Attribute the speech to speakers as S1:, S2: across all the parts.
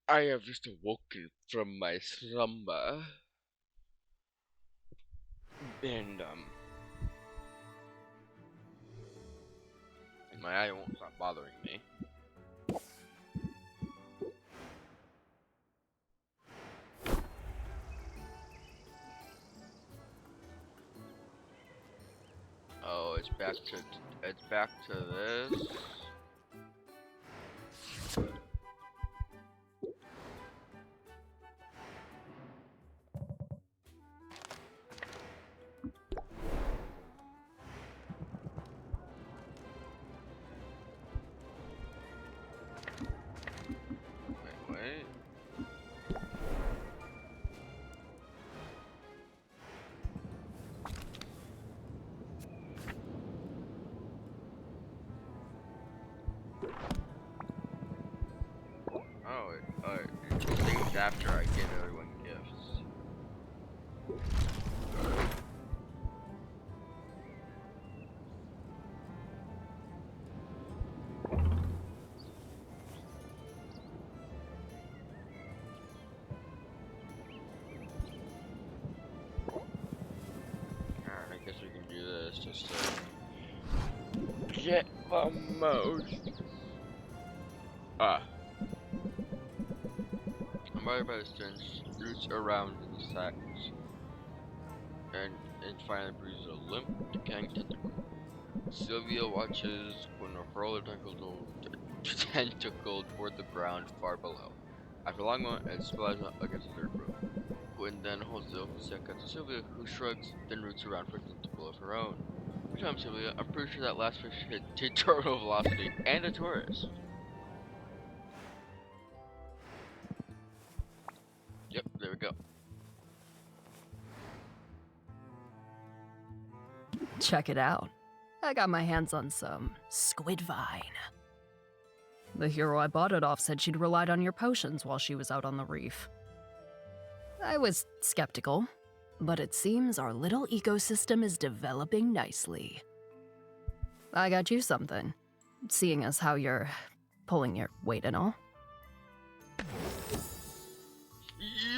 S1: I have just awoken from my slumber, and my eye won't stop bothering me. Oh, it's back to this. Wait. It saves after I give everyone gifts. Alright, I guess we can do this just to get the most. Ah. I'm bothered by the stench, roots around in the sacks, and finally breathes a limp, decaying tentacle. Sylvia watches when a furl tentacle toward the ground far below. After a long moment, it splatters against the dirt road. Quinn then holds the open sack out to Sylvia, who shrugs, then roots around for a tentacle of her own. Good time, Sylvia. I'm pretty sure that last fish hit terminal velocity and a tourist. Yep, there we go.
S2: Check it out. I got my hands on some squid vine. The hero I bought it off said she'd relied on your potions while she was out on the reef. I was skeptical, but it seems our little ecosystem is developing nicely. I got you something, seeing as how you're pulling your weight and all.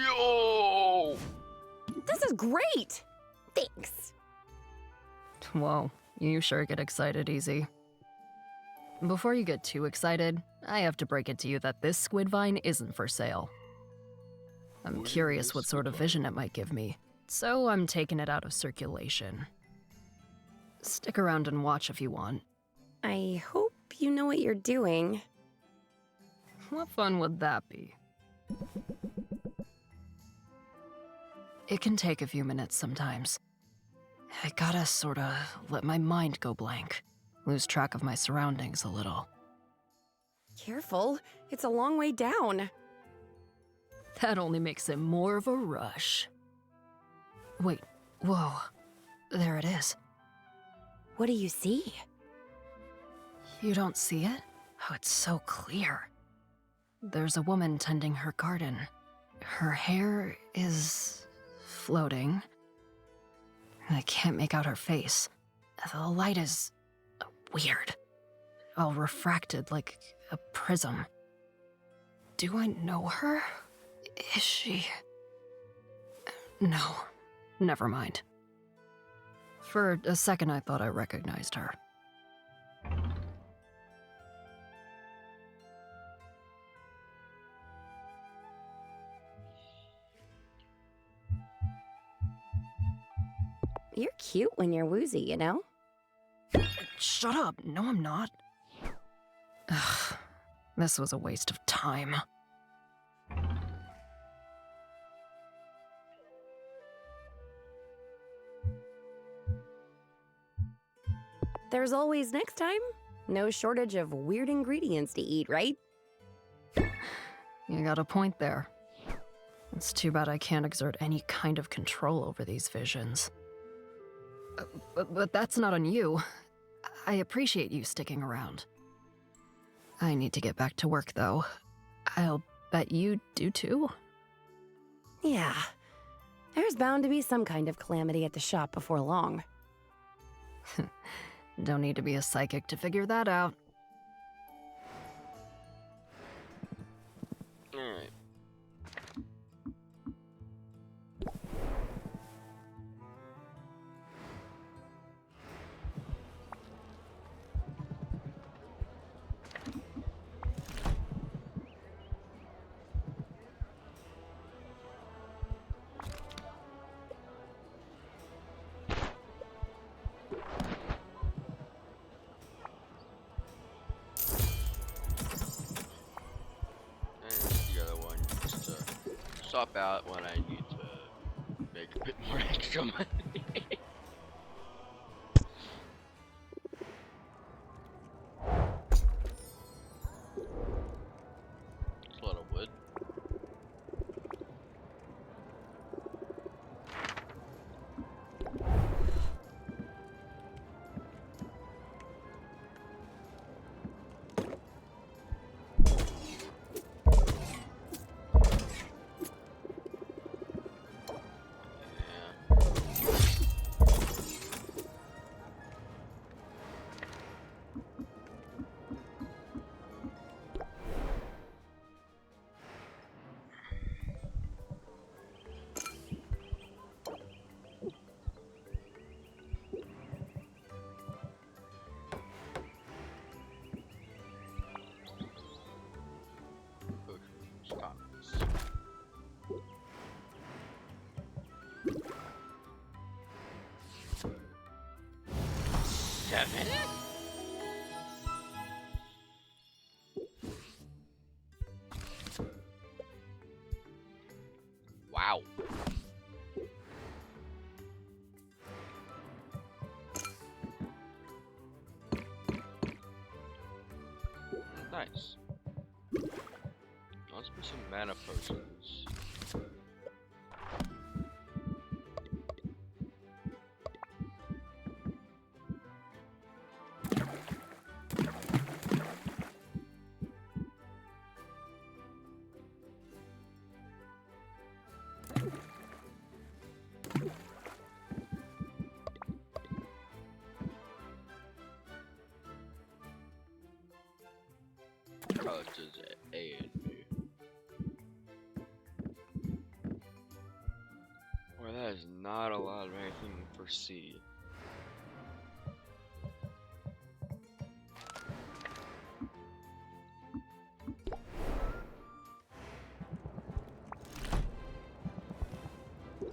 S1: Yo!
S3: This is great! Thanks.
S2: Whoa, you sure get excited easy. Before you get too excited, I have to break it to you that this squid vine isn't for sale. I'm curious what sort of vision it might give me, so I'm taking it out of circulation. Stick around and watch if you want.
S3: I hope you know what you're doing.
S2: What fun would that be? It can take a few minutes sometimes. I gotta sorta let my mind go blank, lose track of my surroundings a little.
S3: Careful, it's a long way down.
S2: That only makes it more of a rush. Wait, whoa, there it is.
S3: What do you see?
S2: You don't see it? Oh, it's so clear. There's a woman tending her garden. Her hair is floating. I can't make out her face. The light is weird. All refracted like a prism. Do I know her? Is she... No, never mind. For a second I thought I recognized her.
S3: You're cute when you're woozy, you know?
S2: Shut up, no I'm not. Ugh, this was a waste of time.
S3: There's always next time. No shortage of weird ingredients to eat, right?
S2: You got a point there. It's too bad I can't exert any kind of control over these visions. But that's not on you. I appreciate you sticking around. I need to get back to work, though. I'll bet you do too.
S3: Yeah. There's bound to be some kind of calamity at the shop before long.
S2: Don't need to be a psychic to figure that out.
S1: Alright. And the other one just to swap out when I need to make a bit more extra money. It's a lot of wood. Yeah. Stop. 7? Wow. Nice. Let's put some mana potions. Colors A and B. Well, that is not a lot of anything for C.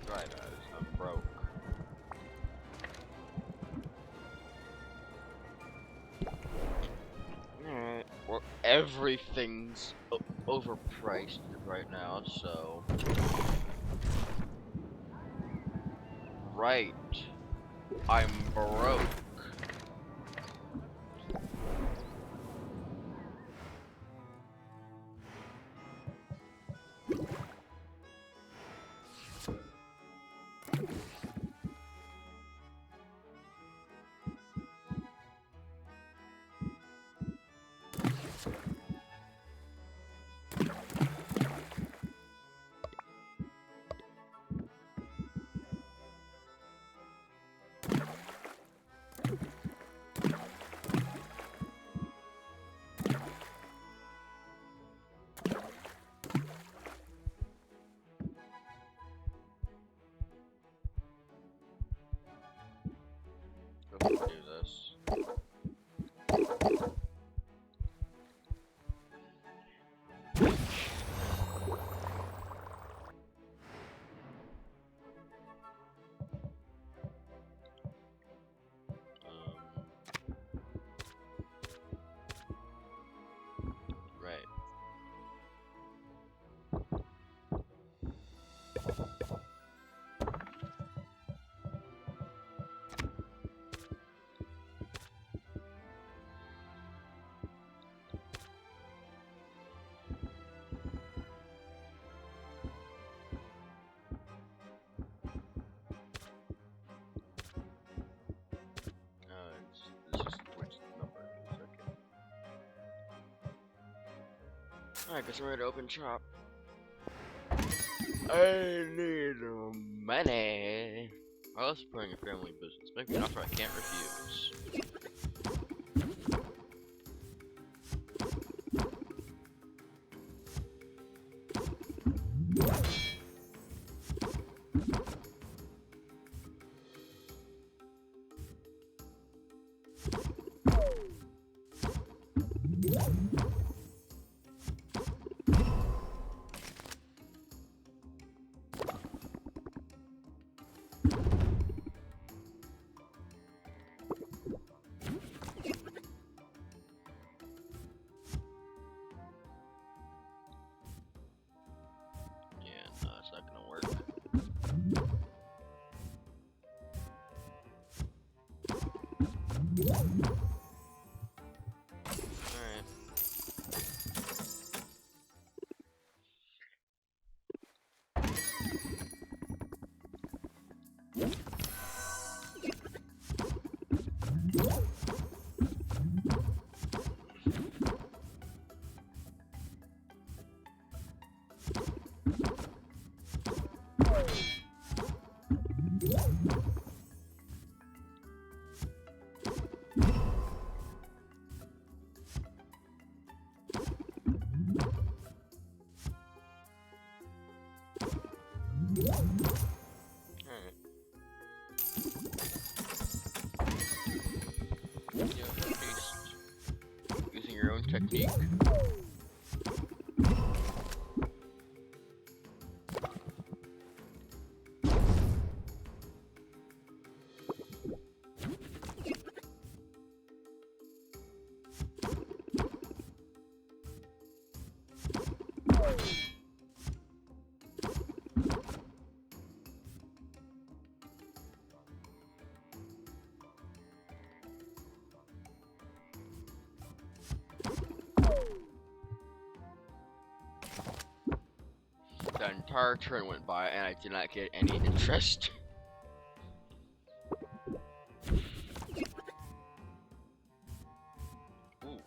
S1: Right, guys, I'm broke. Alright, well, everything's overpriced right now, so. Right, I'm broke. Let's do this. Right. This is which number it is, okay. Alright, guess I'm ready to open shop. I need money. I was supporting a family business. Maybe an offer I can't refuse. Yeah, no, it's not gonna work. Alright. Alright. Yeah, just using your own technique. The entire turn went by and I did not get any interest. Ooh.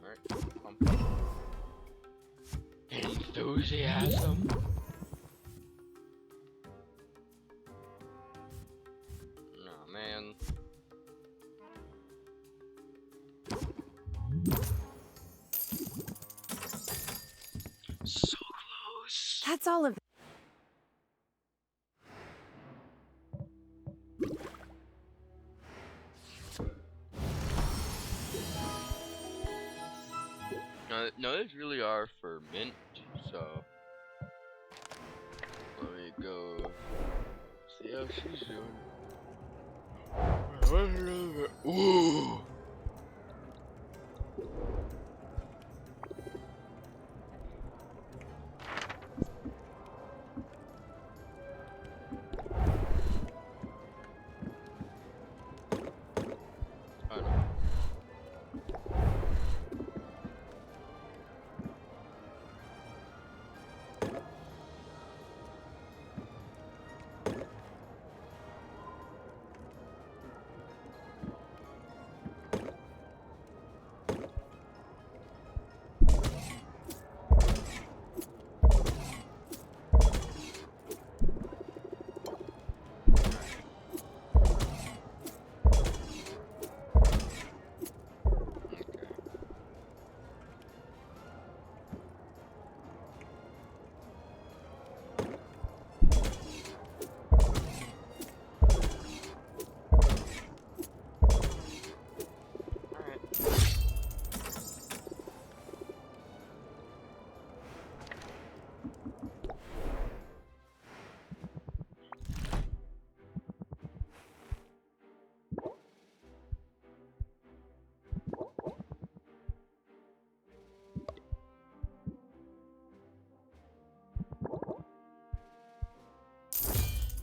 S1: Alright. Enthusiasm. Oh man. So close.
S3: That's all of
S1: No, these really are for mint, so let me go see how she's doing. Ooh! Oh no.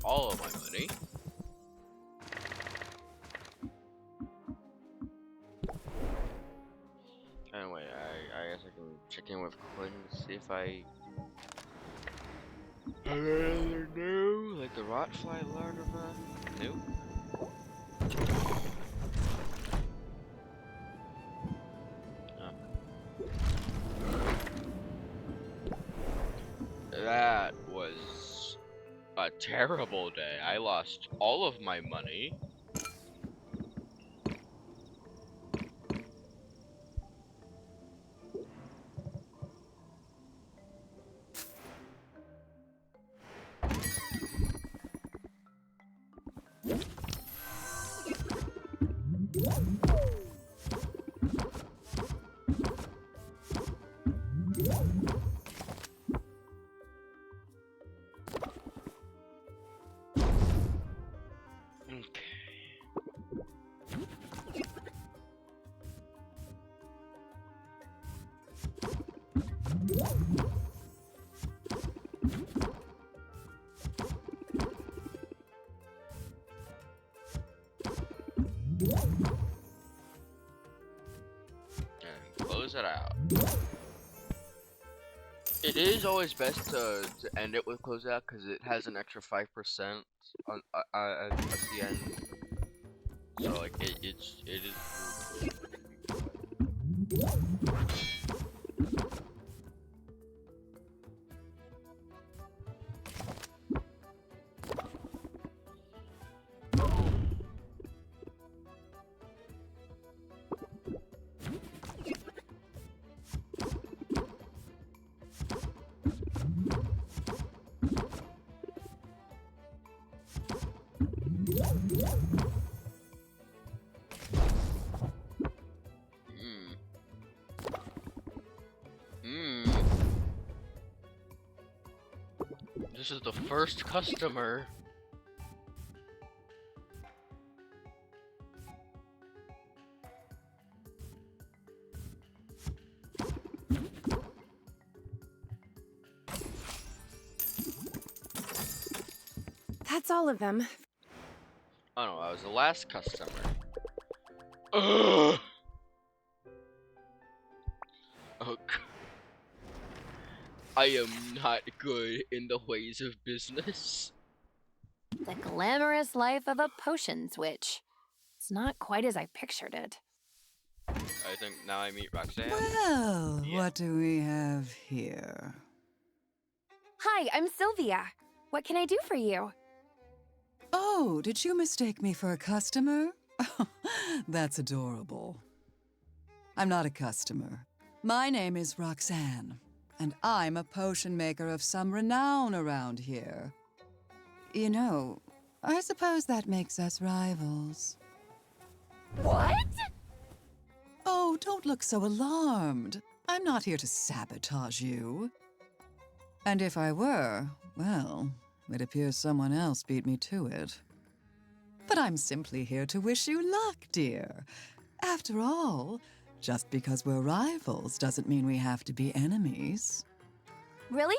S1: All of my money. Anyway, I guess I can check in with Quinn to see if I new, like the Rotfly larva. New. That was a terrible day. I lost all of my money. it out. It is always best to end it with close it out because it has an extra 5% on at the end. So like it is really This is the first customer.
S3: That's all of them.
S1: Oh no, I was the last customer. Ugh. Oh, I am not good in the ways of business.
S2: The glamorous life of a potions witch. It's not quite as I pictured it.
S1: I think now I meet Roxanne.
S4: Well,
S1: Yeah.
S4: what do we have here?
S3: Hi, I'm Sylvia. What can I do for you?
S4: Oh, did you mistake me for a customer? That's adorable. I'm not a customer. My name is Roxanne, and I'm a potion maker of some renown around here. You know, I suppose that makes us rivals.
S3: What?
S4: Oh, don't look so alarmed. I'm not here to sabotage you. And if I were, well, it appears someone else beat me to it. But I'm simply here to wish you luck, dear. After all, just because we're rivals doesn't mean we have to be enemies.
S3: Really?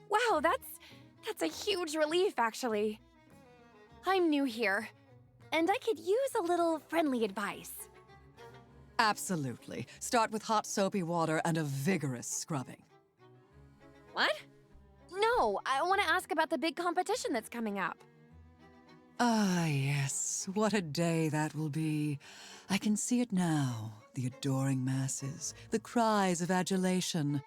S3: Wow, that's a huge relief, actually. I'm new here, and I could use a little friendly advice.
S4: Absolutely. Start with hot soapy water and a vigorous scrubbing.
S3: What? No, I want to ask about the big competition that's coming up.
S4: Ah, yes. What a day that will be. I can see it now. The adoring masses, the cries of adulation,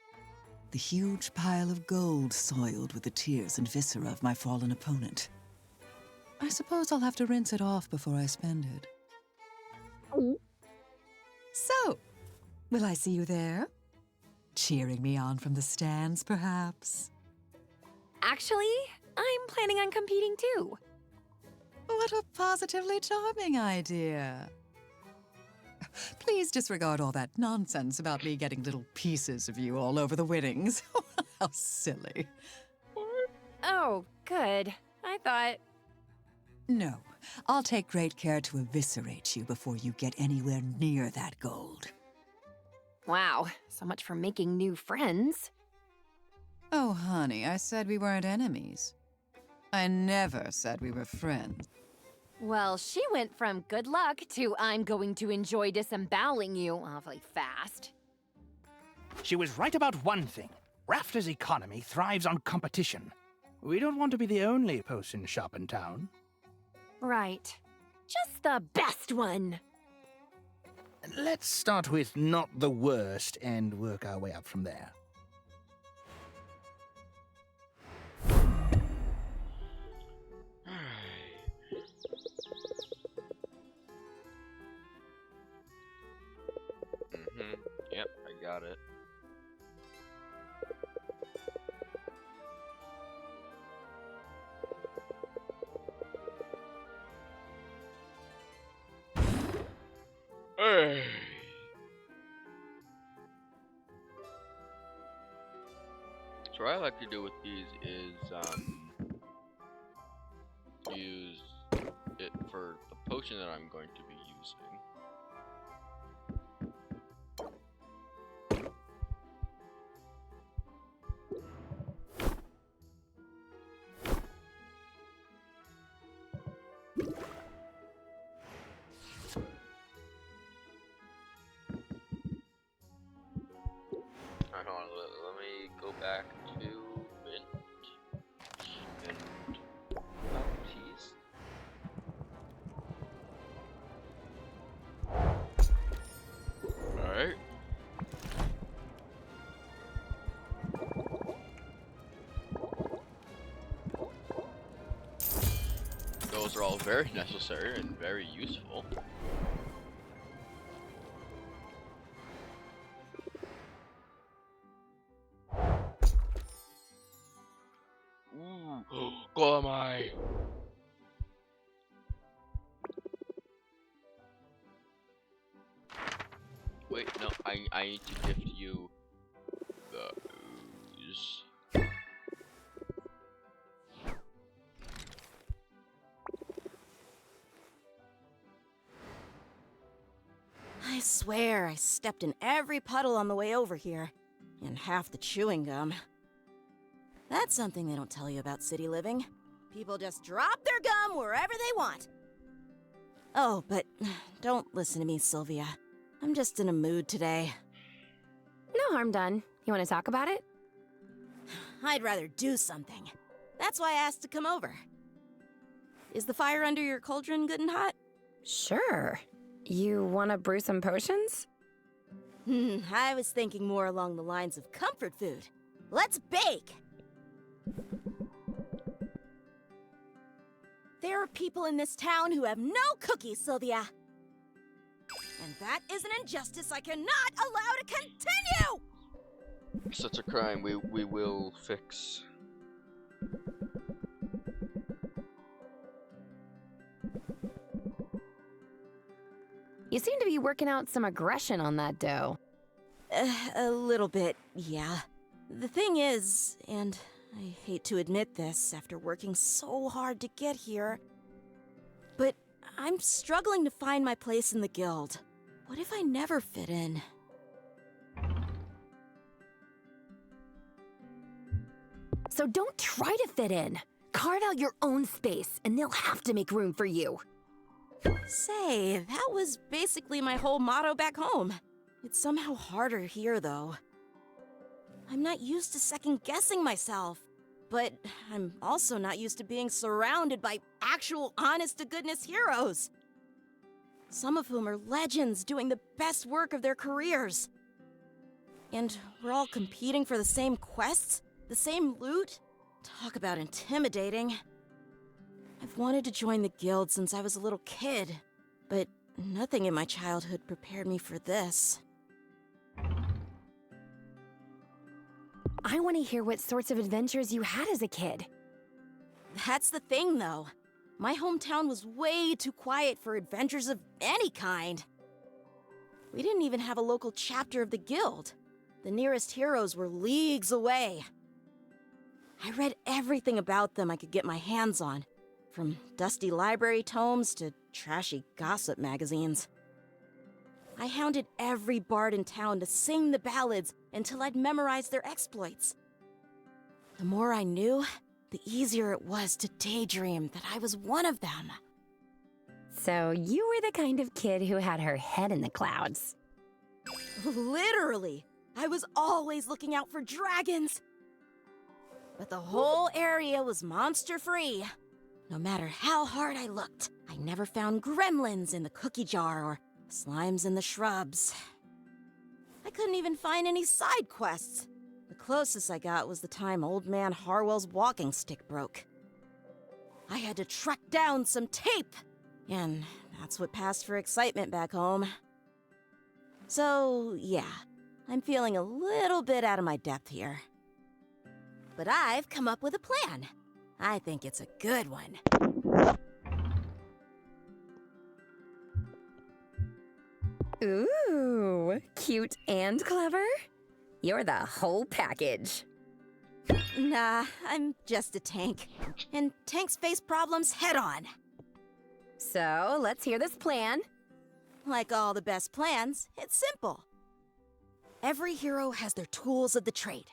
S4: the huge pile of gold soiled with the tears and viscera of my fallen opponent. I suppose I'll have to rinse it off before I spend it. So, will I see you there? Cheering me on from the stands, perhaps?
S3: Actually, I'm planning on competing too.
S4: What a positively charming idea. Please disregard all that nonsense about me getting little pieces of you all over the winnings. How silly.
S3: Oh, good. I thought...
S4: No, I'll take great care to eviscerate you before you get anywhere near that gold.
S3: Wow, so much for making new friends.
S4: Oh, honey, I said we weren't enemies. I never said we were friends.
S3: Well, she went from good luck to I'm going to enjoy disemboweling you awfully fast.
S5: She was right about one thing. Rafter's economy thrives on competition. We don't want to be the only potion shop in town.
S3: Right. Just the best one.
S5: Let's start with not the worst and work our way up from there.
S1: Yep, I got it. Hey. So what I like to do with these is use it for the potion that I'm going to be using. back to Mint and Baptiste. Alright. Those are all very necessary and very useful. Ooh, Golemai! Wait, no, I need to gift you those.
S6: I swear I stepped in every puddle on the way over here, and half the chewing gum. That's something they don't tell you about city living. People just drop their gum wherever they want. Oh, but don't listen to me, Sylvia. I'm just in a mood today.
S3: No harm done. You want to talk about it?
S6: I'd rather do something. That's why I asked to come over. Is the fire under your cauldron good and hot?
S3: Sure. You want to brew some potions?
S6: I was thinking more along the lines of comfort food. Let's bake! There are people in this town who have no cookies, Sylvia. And that is an injustice I cannot allow to continue!
S1: Such a crime we will fix.
S3: You seem to be working out some aggression on that dough.
S6: A little bit, yeah. The thing is, and I hate to admit this after working so hard to get here, but I'm struggling to find my place in the guild. What if I never fit in?
S3: So don't try to fit in. Carve out your own space, and they'll have to make room for you.
S6: Say, that was basically my whole motto back home. It's somehow harder here, though. I'm not used to second-guessing myself, but I'm also not used to being surrounded by actual honest-to-goodness heroes. Some of whom are legends doing the best work of their careers. And we're all competing for the same quests, the same loot. Talk about intimidating. I've wanted to join the guild since I was a little kid, but nothing in my childhood prepared me for this.
S3: I want to hear what sorts of adventures you had as a kid.
S6: That's the thing, though. My hometown was way too quiet for adventures of any kind. We didn't even have a local chapter of the guild. The nearest heroes were leagues away. I read everything about them I could get my hands on, from dusty library tomes to trashy gossip magazines. I hounded every bard in town to sing the ballads until I'd memorized their exploits. The more I knew, the easier it was to daydream that I was one of them.
S3: So you were the kind of kid who had her head in the clouds.
S6: Literally, I was always looking out for dragons. But the whole area was monster-free. No matter how hard I looked, I never found gremlins in the cookie jar or slimes in the shrubs. I couldn't even find any side quests. The closest I got was the time Old Man Harwell's walking stick broke. I had to track down some tape, and that's what passed for excitement back home. So, yeah, I'm feeling a little bit out of my depth here. But I've come up with a plan. I think it's a good one.
S3: Ooh, cute and clever? You're the whole package.
S6: Nah, I'm just a tank. And tanks face problems head-on.
S3: So, let's hear this plan.
S6: Like all the best plans, it's simple. Every hero has their tools of the trade.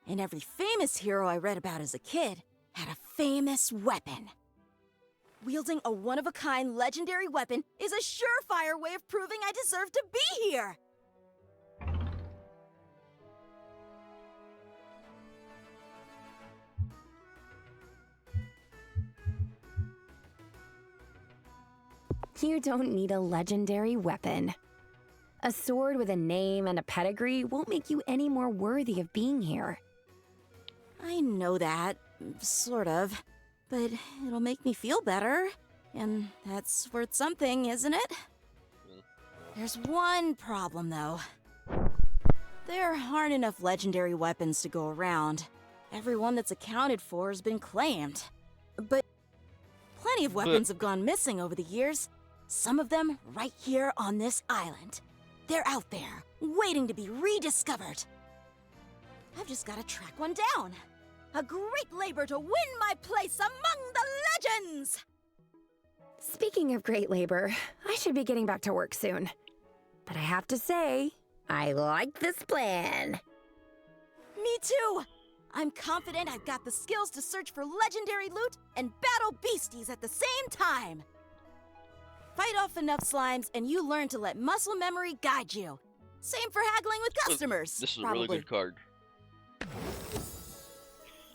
S6: And every famous hero I read about as a kid had a famous weapon. Wielding a one-of-a-kind legendary weapon is a surefire way of proving I deserve to be here!
S3: You don't need a legendary weapon. A sword with a name and a pedigree won't make you any more worthy of being here.
S6: I know that, sort of. But it'll make me feel better. And that's worth something, isn't it? There's one problem, though. There aren't enough legendary weapons to go around. Everyone that's accounted for has been claimed. But plenty of weapons have gone missing over the years. Some of them right here on this island. They're out there, waiting to be rediscovered. I've just got to track one down. A great labor to win my place among the legends!
S3: Speaking of great labor, I should be getting back to work soon. But I have to say, I like this plan.
S6: Me too! I'm confident I've got the skills to search for legendary loot and battle beasties at the same time. Fight off enough slimes and you learn to let muscle memory guide you. Same for haggling with customers.
S1: This is
S6: probably.
S1: a really good card.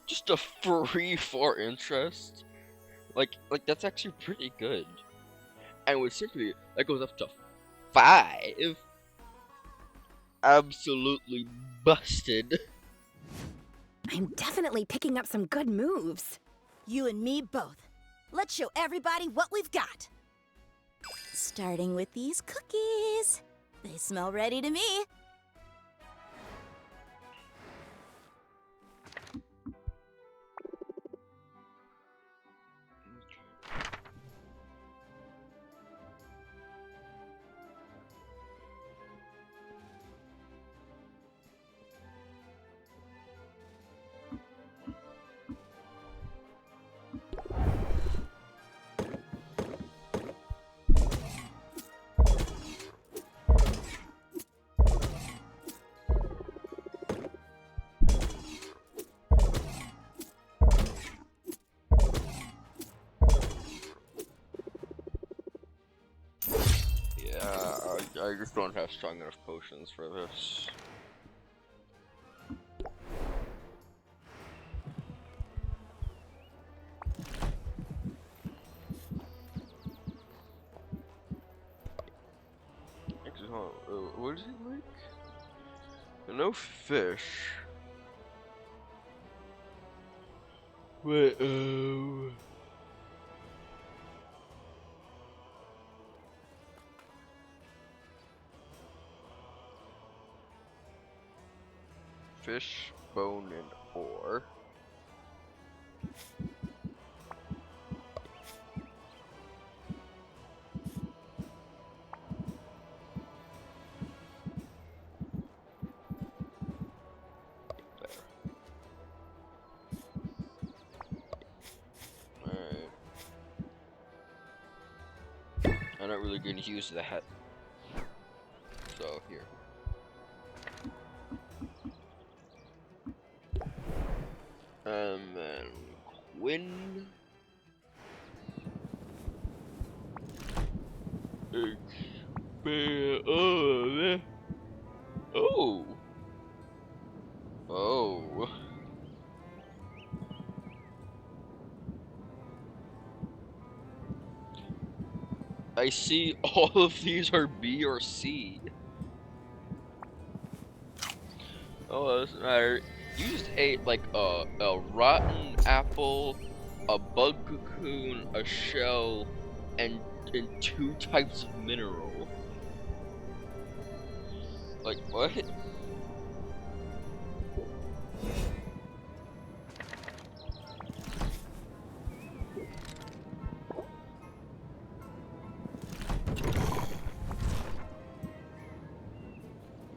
S1: Just a free 4 interest. Like that's actually pretty good. And with simply that goes up to 5. Absolutely busted.
S3: I'm definitely picking up some good moves.
S6: You and me both. Let's show everybody what we've got. Starting with these cookies. They smell ready to me.
S1: I just don't have strong enough potions for this. Actually, hold on. What is it like? No fish. Wait, fish, bone, and ore. There. Alright. I'm not really going to use that. So, here. And Quinn. Oh. Oh. I see all of these are B or C. Oh, that doesn't matter. You just ate like a rotten apple, a bug cocoon, a shell, and 2 types of mineral. Like what?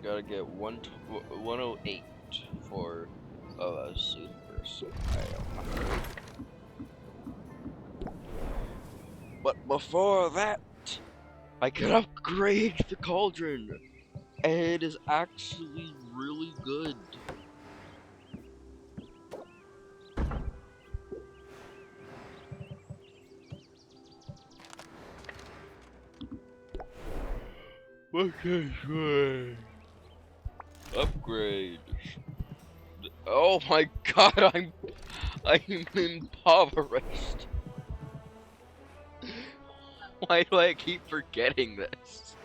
S1: Gotta get 108 for a super item. But before that, I can upgrade the cauldron, and it is actually really good. Okay, upgrade. Oh my god, I'm impoverished. Why do I keep forgetting this?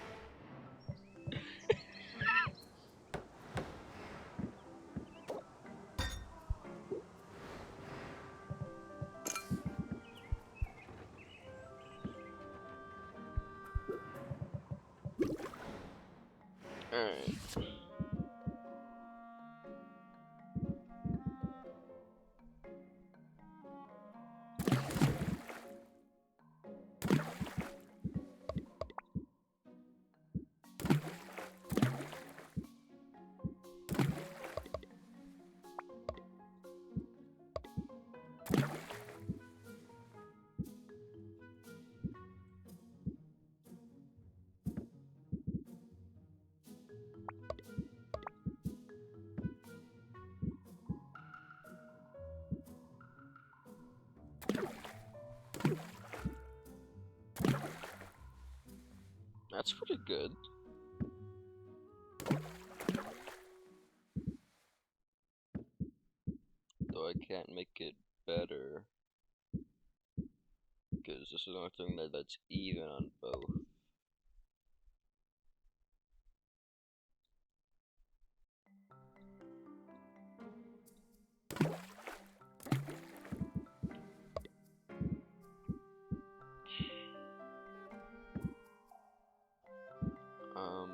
S1: Alright. That's pretty good. Though I can't make it better. Because this is the only thing that's even on both. Um...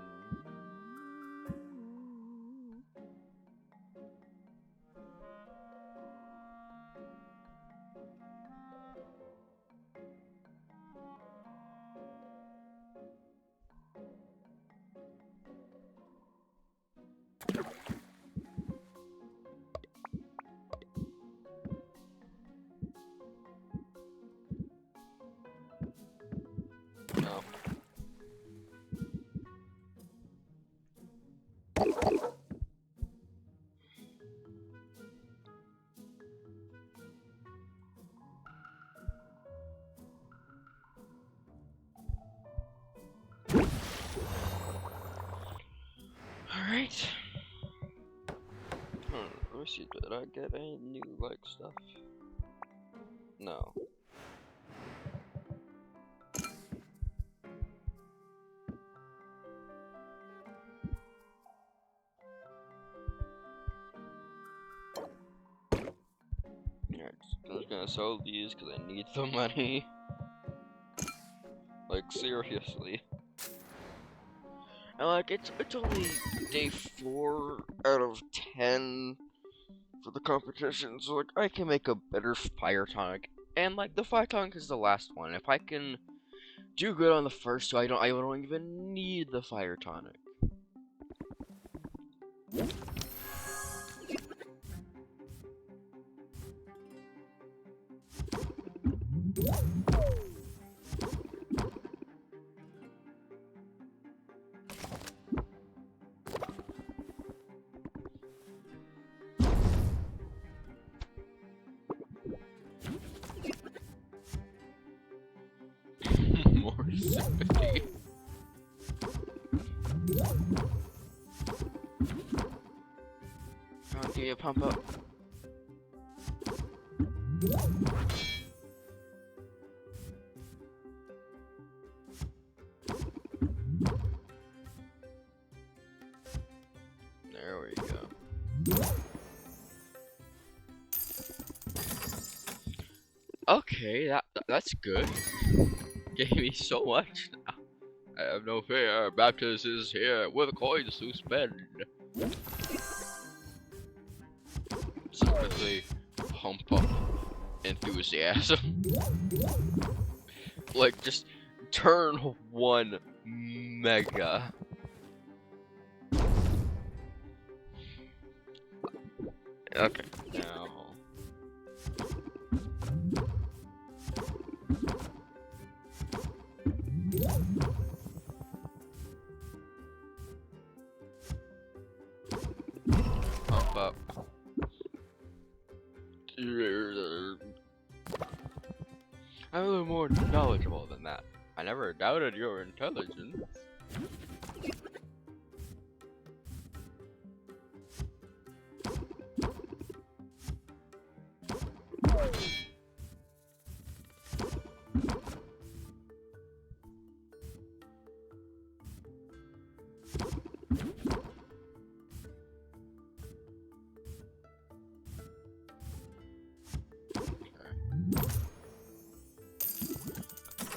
S1: No. Alright. Let me see, did I get any new, like, stuff? No. Alright, I'm just gonna sell these because I need the money. Like, seriously. And like, it's only day 4 out of 10 for the competition, so like, I can make a better fire tonic. And like, the fire tonic is the last one. If I can do good on the first two, I don't even need the fire tonic. More sympathy. I'll give you a pump up. There we go. Okay, that's good. Gave me so much. I have no fear. Baptist is here with coins to spend. Sympathy, pump up, enthusiasm. Like, just turn 1 mega. Okay, now. Pump up. I'm a little more knowledgeable than that. I never doubted your intelligence.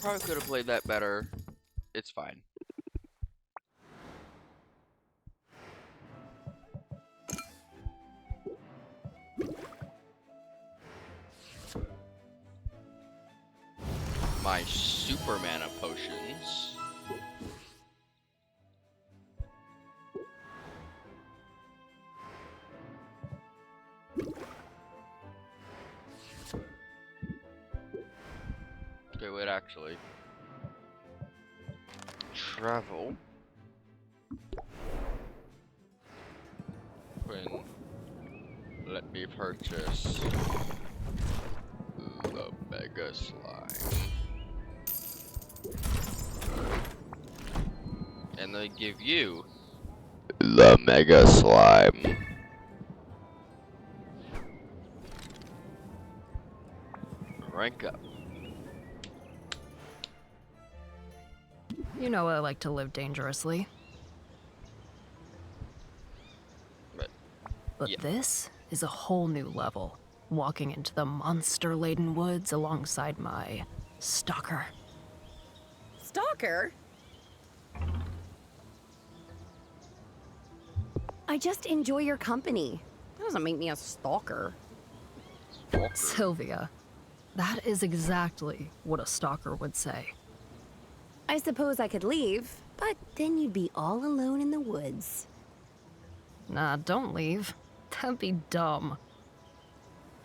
S1: probably could have played that better. It's fine. My super mana potions. Okay, wait, actually. Travel. When let me purchase the Mega Slime. And they give you the Mega Slime. Rank up.
S2: You know I like to live dangerously. But
S1: Yeah.
S2: this is a whole new level. Walking into the monster-laden woods alongside my stalker.
S3: Stalker? I just enjoy your company. That doesn't make me a stalker.
S1: Stalker.
S2: Sylvia, that is exactly what a stalker would say.
S3: I suppose I could leave, but then you'd be all alone in the woods.
S2: Nah, don't leave. That'd be dumb.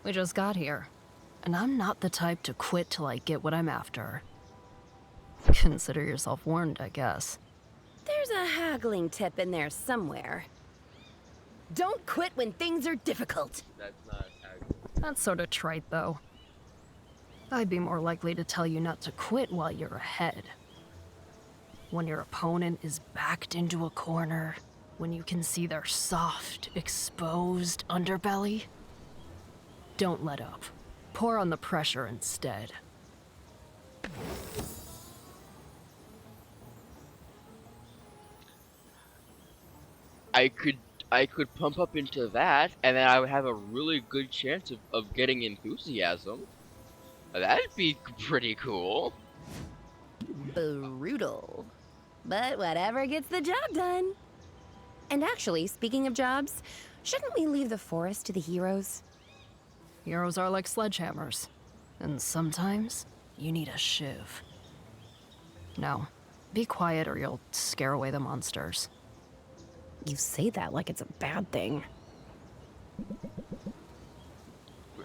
S2: We just got here, and I'm not the type to quit till I get what I'm after. Consider yourself warned, I guess.
S3: There's a haggling tip in there somewhere. Don't quit when things are difficult.
S1: That's not how.
S2: That's sort of trite, though. I'd be more likely to tell you not to quit while you're ahead. When your opponent is backed into a corner, when you can see their soft, exposed underbelly, don't let up. Pour on the pressure instead.
S1: I could pump up into that, and then I would have a really good chance of getting enthusiasm. That'd be pretty cool.
S3: Brutal. But whatever gets the job done. And actually, speaking of jobs, shouldn't we leave the forest to the heroes?
S2: Heroes are like sledgehammers, and sometimes you need a shiv. Now, be quiet or you'll scare away the monsters.
S3: You say that like it's a bad thing.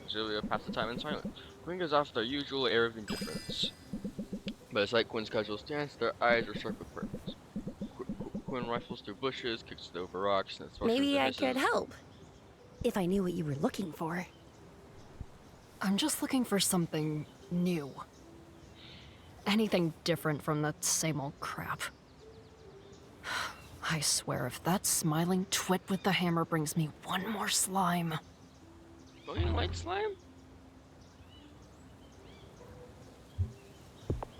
S1: Sylvia passed the time in silence. Quinn goes off their usual air of indifference. But it's like Quinn's casual stance, their eyes are struck with purpose. Quinn rifles through bushes, kicks over rocks, and
S3: Maybe I could help. If I knew what you were looking for.
S2: I'm just looking for something new. Anything different from the same old crap. I swear, if that smiling twit with the hammer brings me one more slime...
S1: Oh, you like slime?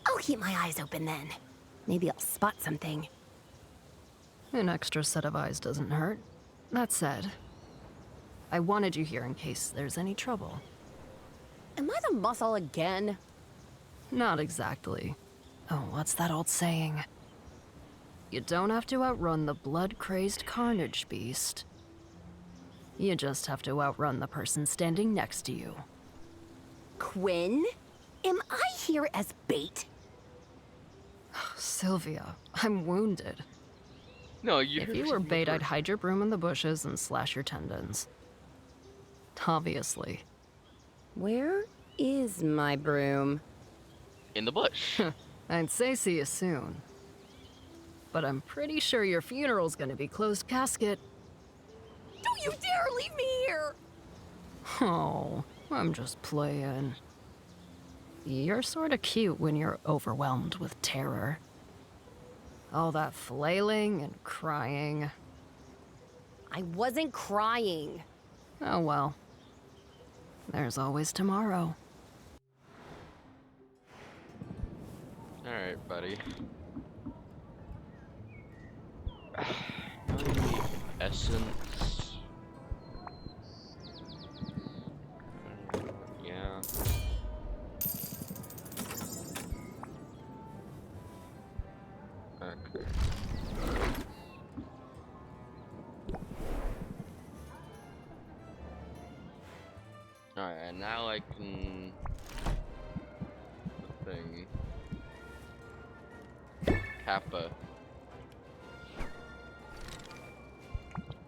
S3: I'll keep my eyes open then. Maybe I'll spot something.
S2: An extra set of eyes doesn't hurt. That said, I wanted you here in case there's any trouble.
S3: Am I the muscle again?
S2: Not exactly. Oh, what's that old saying? You don't have to outrun the blood-crazed carnage beast. You just have to outrun the person standing next to you.
S3: Quinn? Am I here as bait?
S2: Sylvia, I'm wounded.
S1: No, you.
S2: If you were bait, I'd hide your broom in the bushes and slash your tendons. Obviously.
S3: Where is my broom?
S1: In the bush.
S2: I'd say see you soon. But I'm pretty sure your funeral's gonna be closed casket.
S3: Don't you dare leave me here!
S2: Oh, I'm just playing. You're sorta cute when you're overwhelmed with terror. All that flailing and crying.
S3: I wasn't crying.
S2: Oh well. There's always tomorrow.
S1: Alright, buddy. Now we need essence. Yeah. Okay. Alright, and now I can... the thing... Kappa.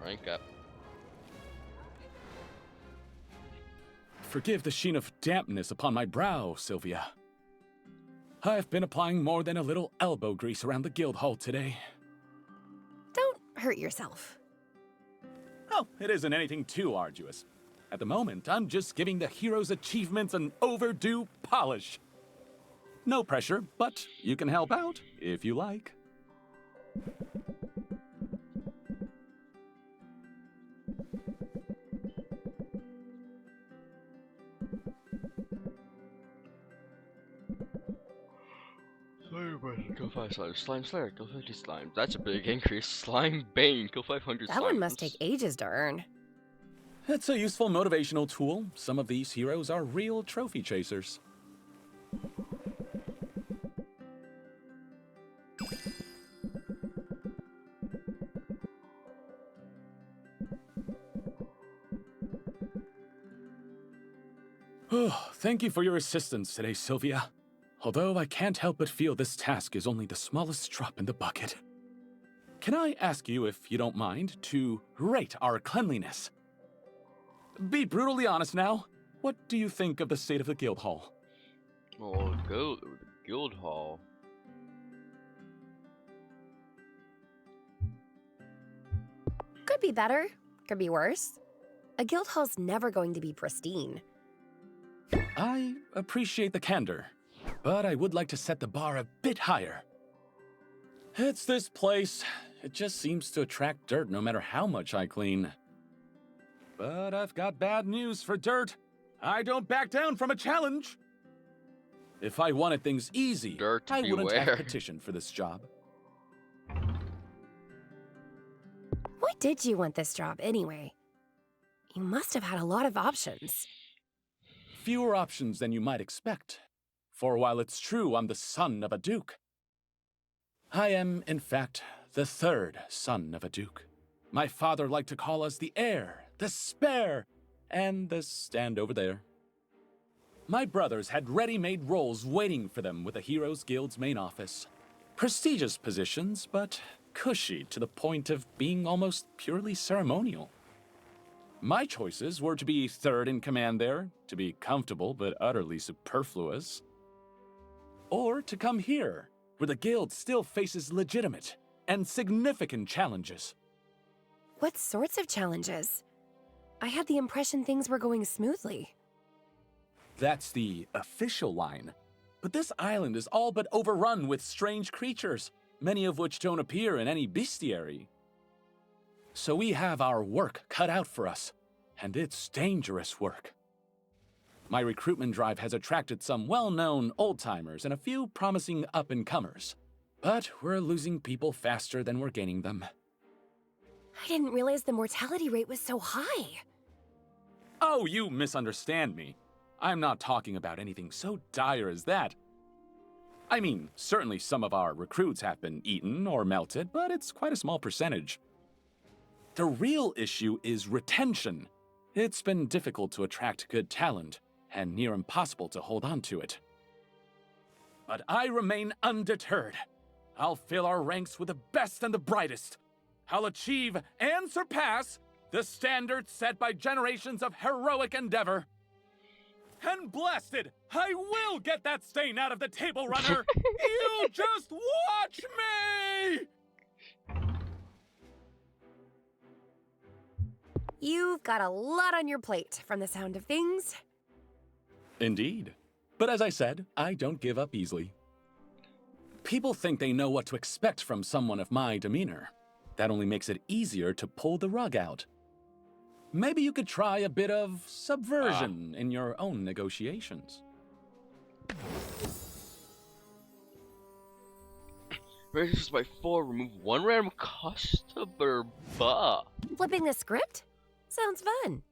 S1: Rank up.
S7: Forgive the sheen of dampness upon my brow, Sylvia. I've been applying more than a little elbow grease around the guild hall today.
S3: Don't hurt yourself.
S7: Oh, it isn't anything too arduous. At the moment, I'm just giving the hero's achievements an overdue polish. No pressure, but you can help out if you like.
S1: Kill 5 slimes. Slime Slayer, kill 50 slimes. That's a big increase. Slime Bane, kill 500 slimes.
S3: That one must take ages to earn.
S7: It's a useful motivational tool. Some of these heroes are real trophy chasers. Oh, thank you for your assistance today, Sylvia. Although I can't help but feel this task is only the smallest drop in the bucket. Can I ask you, if you don't mind, to rate our cleanliness? Be brutally honest now. What do you think of the state of the guild hall?
S1: Oh, the guild hall.
S3: Could be better, could be worse. A guild hall's never going to be pristine.
S7: I appreciate the candor, but I would like to set the bar a bit higher. It's this place. It just seems to attract dirt no matter how much I clean. But I've got bad news for dirt. I don't back down from a challenge. If I wanted things easy,
S1: Dirt
S7: I wouldn't have
S1: beware.
S7: petitioned for this job.
S3: Why did you want this job anyway? You must have had a lot of options.
S7: Fewer options than you might expect. For while it's true I'm the son of a duke, I am, in fact, the third son of a duke. My father liked to call us the heir, the spare, and the stand over there. My brothers had ready-made roles waiting for them with the Heroes Guild's main office. Prestigious positions, but cushy to the point of being almost purely ceremonial. My choices were to be third in command there, to be comfortable but utterly superfluous. Or to come here, where the guild still faces legitimate and significant challenges.
S3: What sorts of challenges? I had the impression things were going smoothly.
S7: That's the official line. But this island is all but overrun with strange creatures, many of which don't appear in any bestiary. So we have our work cut out for us, and it's dangerous work. My recruitment drive has attracted some well-known old-timers and a few promising up-and-comers. But we're losing people faster than we're gaining them.
S3: I didn't realize the mortality rate was so high.
S7: Oh, you misunderstand me. I'm not talking about anything so dire as that. I mean, certainly some of our recruits have been eaten or melted, but it's quite a small percentage. The real issue is retention. It's been difficult to attract good talent, and near impossible to hold on to it. But I remain undeterred. I'll fill our ranks with the best and the brightest. I'll achieve and surpass the standards set by generations of heroic endeavor. And blasted, I will get that stain out of the table runner! You just watch me!
S3: You've got a lot on your plate, from the sound of things.
S7: Indeed. But as I said, I don't give up easily. People think they know what to expect from someone of my demeanor. That only makes it easier to pull the rug out. Maybe you could try a bit of subversion in your own negotiations.
S1: Raise this by 4, remove 1 random customer. Bah.
S3: Flipping the script? Sounds fun.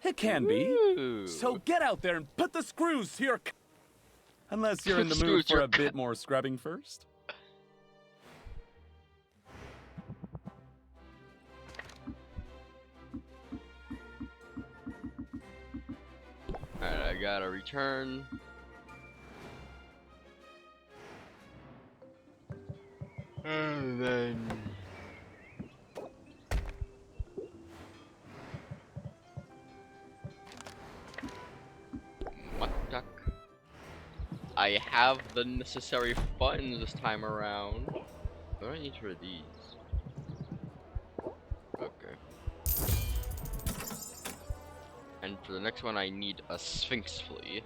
S7: It can be.
S1: Ooh.
S7: So get out there and put the screws to your... Unless you're in the mood
S1: Screws to
S7: for
S1: your
S7: a bit more scrubbing first.
S1: I gotta return. And then muck duck. I have the necessary funds this time around. What do I need for these? Okay. And for the next one, I need a Sphinx flea.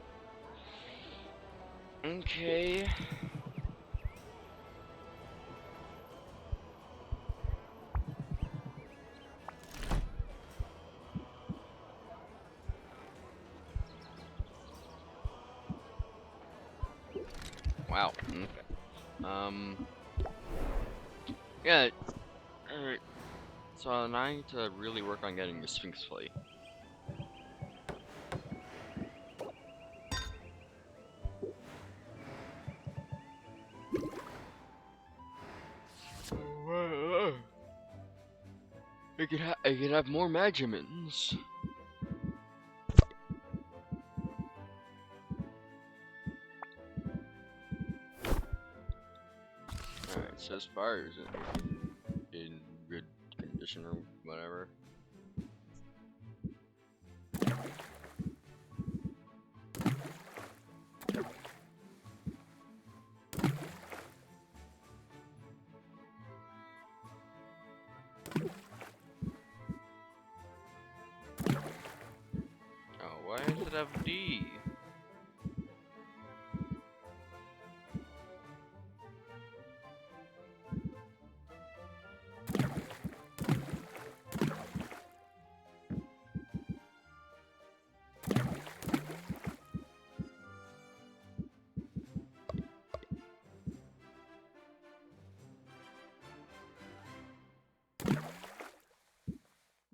S1: Okay. Wow. Okay. Yeah. Alright. So now I need to really work on getting the Sphinx flea. I could have more Magimins. Alright, so this fire is in good condition or whatever. Oh, why does it have D?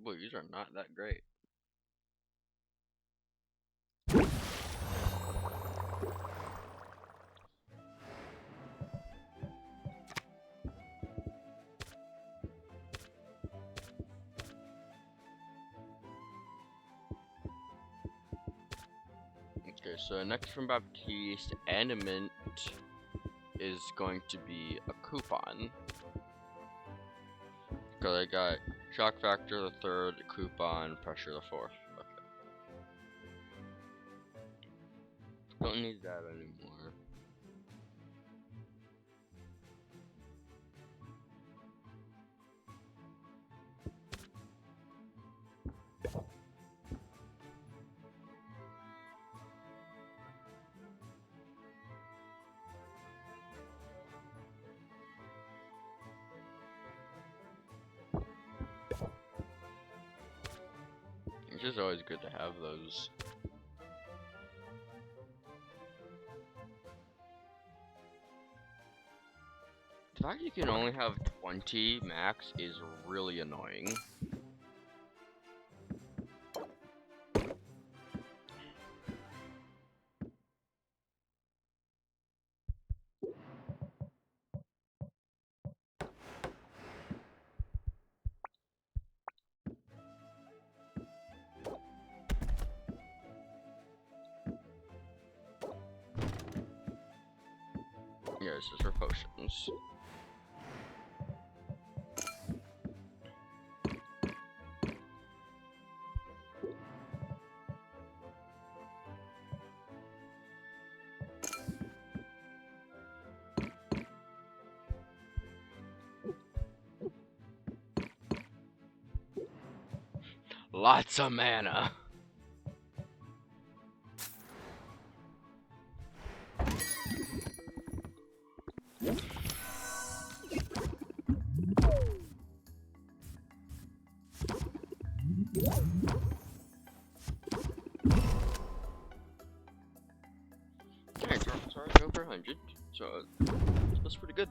S1: Boy, these are not that great. Okay, so next from Baptiste, Animate is going to be a coupon. Because I got Shock Factor the third, Coupon, Pressure the fourth. Okay. Don't need that anymore. It's just always good to have those. The fact you can only have 20 max is really annoying. Yeah, this is for potions. Lots of mana. Alright, so I go for 100, so that's pretty good.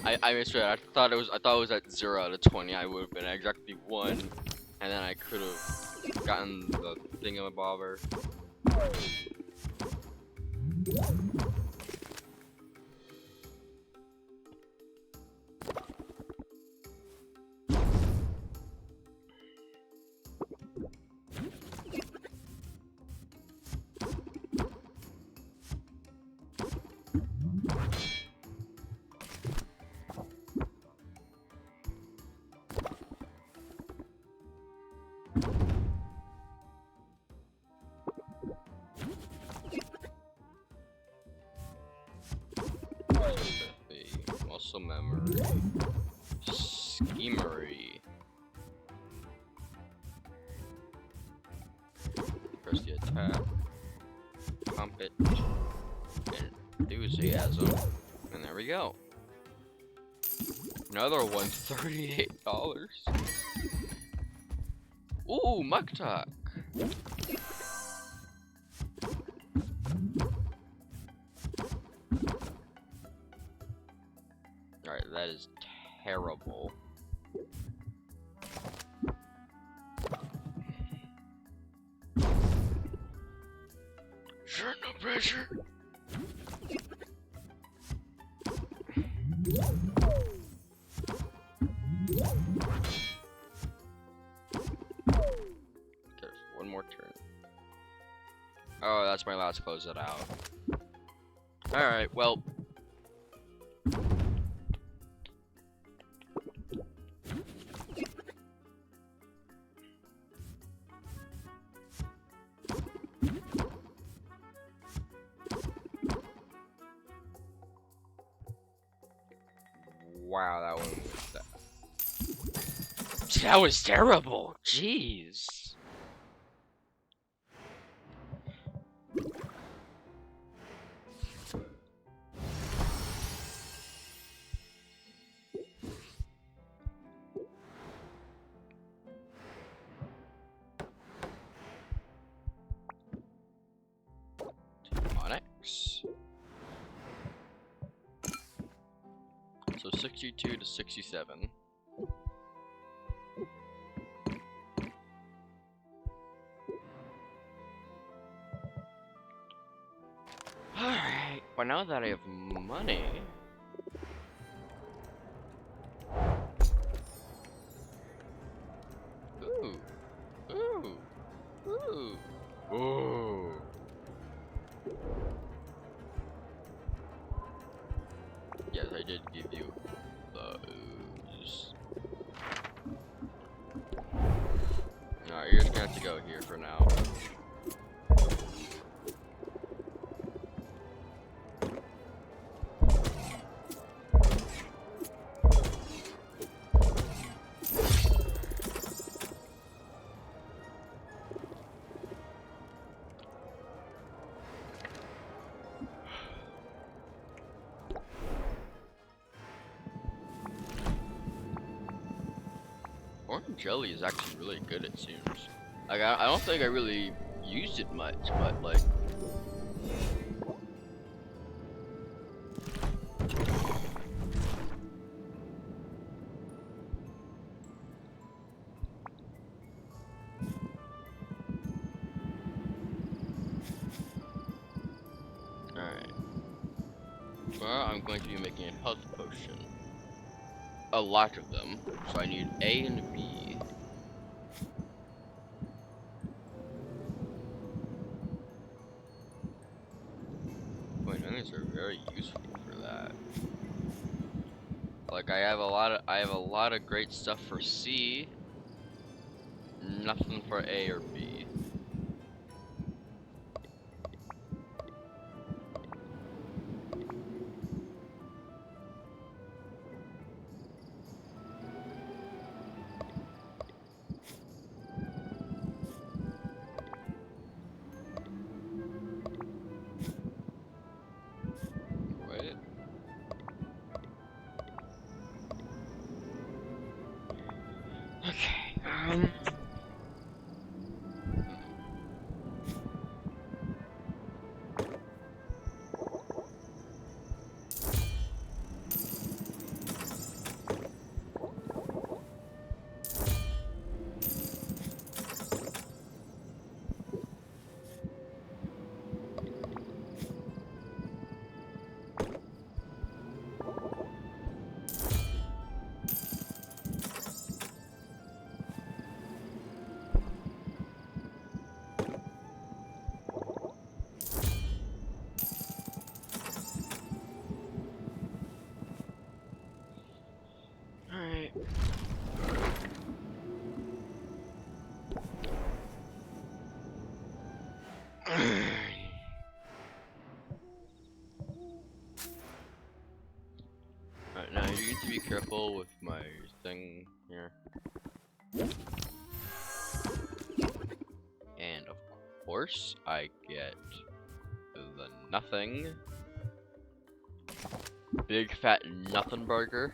S1: I misread. I thought it was at 0 out of 20. I would have been exactly 1, and then I could have gotten the thingamabobber. Sympathy, muscle memory, schemery. Press the attack, pump it, and enthusiasm, and there we go. Another one's $38. Ooh, Muktak. Alright, that is terrible. Sure, no pressure. Okay, one more turn. Oh, that's my last close it out. Alright, well. Wow, that one was that was terrible. Jeez. Onyx. So 62 to 67. Alright, well now that I have money. Ooh. Ooh. Ooh. Ooh. Yes, I did give you those. Alright, you're just gonna have to go here for now. Orange jelly is actually really good, it seems. Like, I don't think I really used it much, but like... Alright. Well, I'm going to be making a health potion. A lot of them. So I need A and B. Vitamins are very useful for that. Like I have a lot of great stuff for C. Nothing for A or B. What? Okay. I need to be careful with my thing here. And of course, I get the nothing. Big fat nothing burger.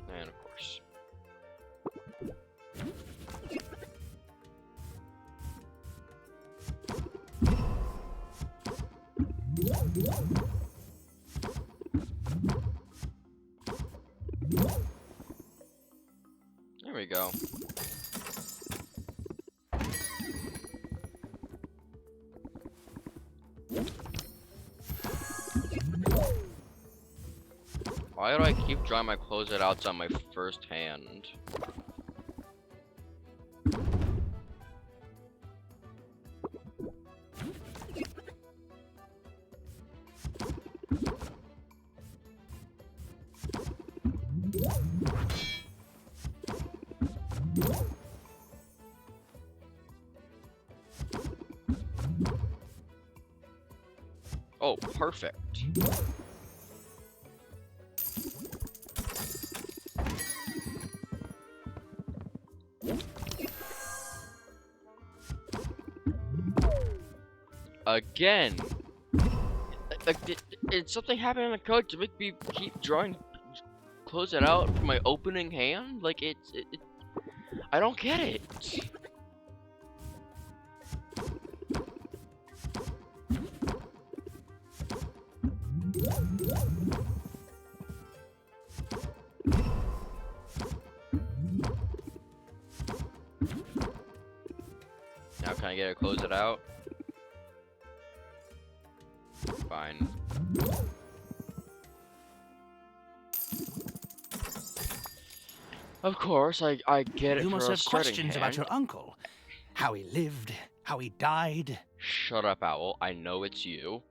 S1: And of course. There we go. Why do I keep drawing my closeouts on my first hand? Oh, perfect. Again. Like, did something happen in the code to make me keep drawing, close it out from my opening hand? Like, I don't get it. Now can I get it, close it out? Fine. Of course, I get it
S5: You
S1: for
S5: must
S1: a
S5: have
S1: starting
S5: questions
S1: hand.
S5: about your uncle. How he lived, how he died.
S1: Shut up, Owl. I know it's you.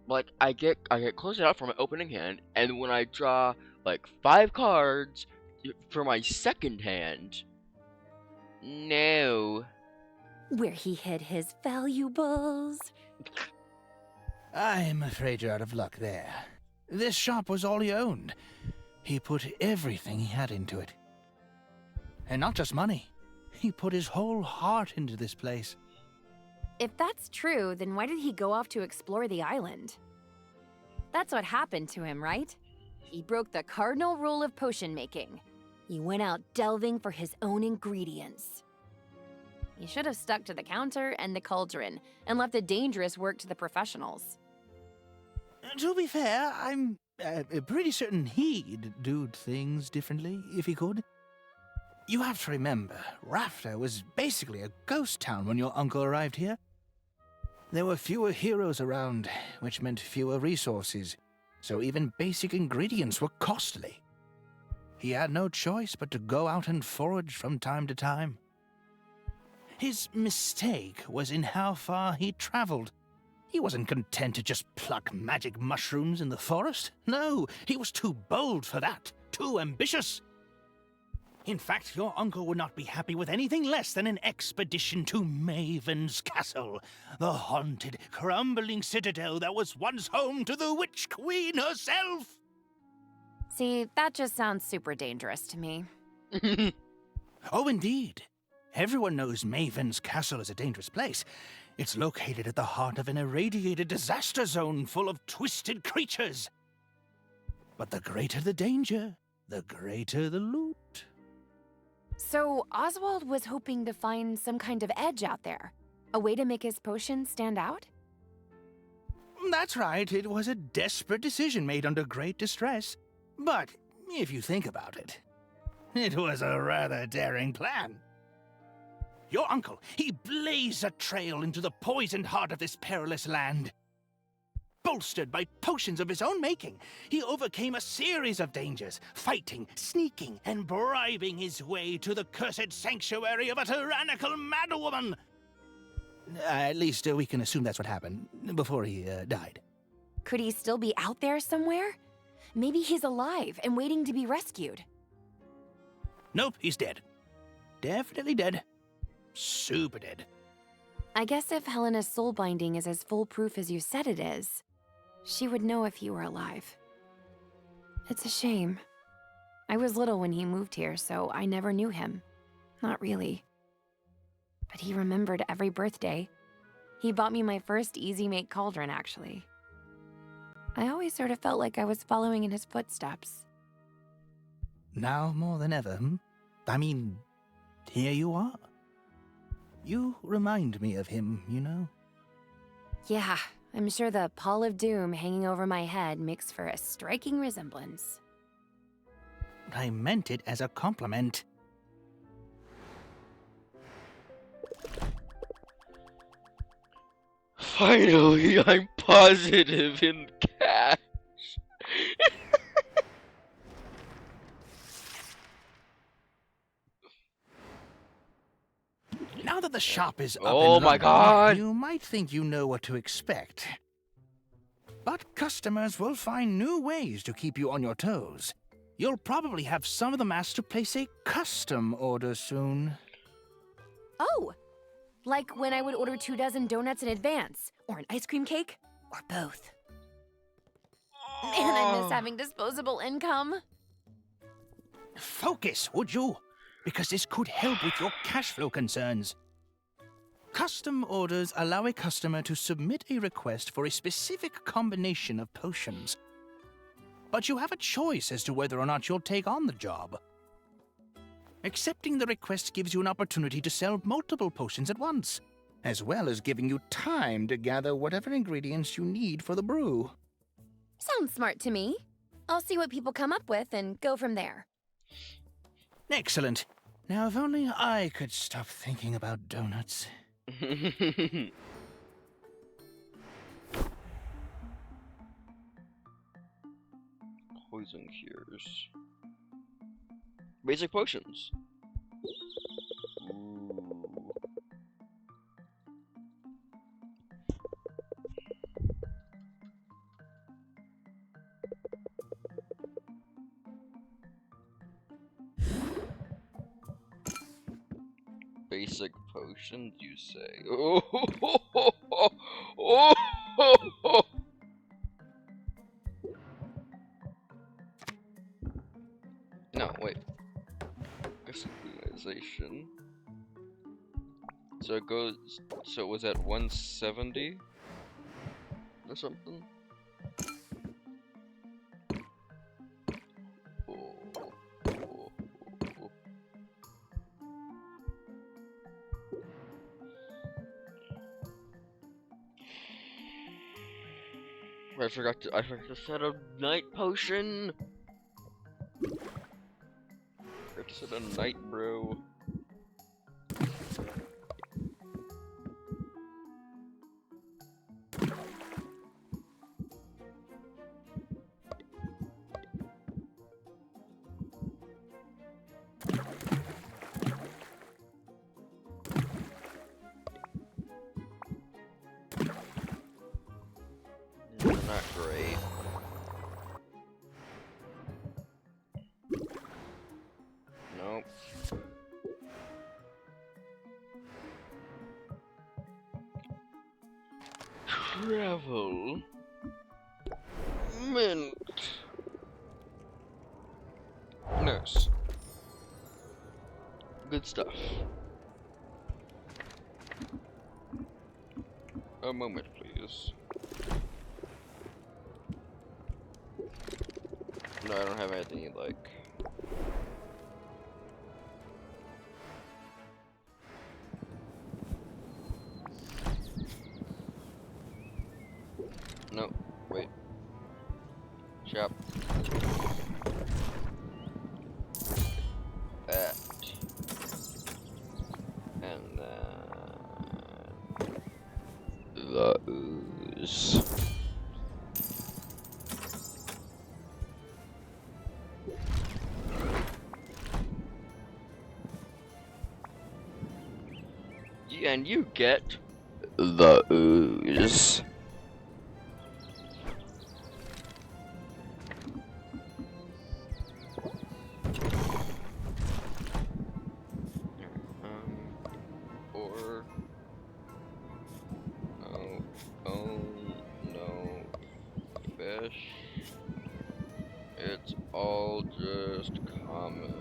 S1: Like, I get close it out for my opening hand, and when I draw like 5 cards for my second hand, no.
S3: Where he hid his valuables.
S5: I'm afraid you're out of luck there. This shop was all he owned. He put everything he had into it. And not just money. He put his whole heart into this place.
S3: If that's true, then why did he go off to explore the island? That's what happened to him, right? He broke the cardinal rule of potion making. He went out delving for his own ingredients. He should have stuck to the counter and the cauldron and left the dangerous work to the professionals.
S5: To be fair, I'm pretty certain he'd do things differently if he could. You have to remember, Rafter was basically a ghost town when your uncle arrived here. There were fewer heroes around, which meant fewer resources, so even basic ingredients were costly. He had no choice but to go out and forage from time to time. His mistake was in how far he traveled. He wasn't content to just pluck magic mushrooms in the forest. No, he was too bold for that, too ambitious. In fact, your uncle would not be happy with anything less than an expedition to Maven's Castle, the haunted, crumbling citadel that was once home to the Witch Queen herself.
S3: See, that just sounds super dangerous to me.
S5: Oh, indeed. Everyone knows Maven's Castle is a dangerous place. It's located at the heart of an irradiated disaster zone full of twisted creatures. But the greater the danger, the greater the loot.
S3: So Oswald was hoping to find some kind of edge out there, a way to make his potion stand out?
S5: That's right, it was a desperate decision made under great distress. But if you think about it, it was a rather daring plan. Your uncle, he blazed a trail into the poisoned heart of this perilous land. Bolstered by potions of his own making, he overcame a series of dangers, fighting, sneaking, and bribing his way to the cursed sanctuary of a tyrannical madwoman. At least we can assume that's what happened before he died.
S3: Could he still be out there somewhere? Maybe he's alive and waiting to be rescued.
S5: Nope, he's dead. Definitely dead. Super dead.
S3: I guess if Helena's soul binding is as foolproof as you said it is, she would know if you were alive. It's a shame. I was little when he moved here, so I never knew him. Not really. But he remembered every birthday. He bought me my first Easy Make cauldron, actually. I always sort of felt like I was following in his footsteps.
S5: Now more than ever, I mean, here you are. You remind me of him, you know?
S3: Yeah, I'm sure the pall of doom hanging over my head makes for a striking resemblance.
S5: I meant it as a compliment.
S1: Finally, I'm positive in cash.
S5: Now that the shop is up
S1: Oh
S5: and
S1: my
S5: running,
S1: God.
S5: you might think you know what to expect. But customers will find new ways to keep you on your toes. You'll probably have some of them asked to place a custom order soon.
S3: Oh! Like when I would order 24 donuts in advance, or an ice cream cake, or both. Man, I miss having disposable income.
S5: Focus, would you? Because this could help with your cash flow concerns. Custom orders allow a customer to submit a request for a specific combination of potions. But you have a choice as to whether or not you'll take on the job. Accepting the request gives you an opportunity to sell multiple potions at once, as well as giving you time to gather whatever ingredients you need for the brew.
S3: Sounds smart to me. I'll see what people come up with and go from there.
S5: Excellent. Now, if only I could stop thinking about donuts.
S1: Poison cures. Basic potions. Ooh. Basic potions, you say? Oh, No, wait. Synchronization. So it goes. So it was at 170 or something. Oh. I forgot to set a night potion. Forgot to set a night brew. Not great. Nope. Travel. Mint. Nurse. Good stuff. A moment, please. No, I don't have anything you like. No, wait. Shop. That. And then those. And you get the ooze. Or no, oh no, fish. It's all just common.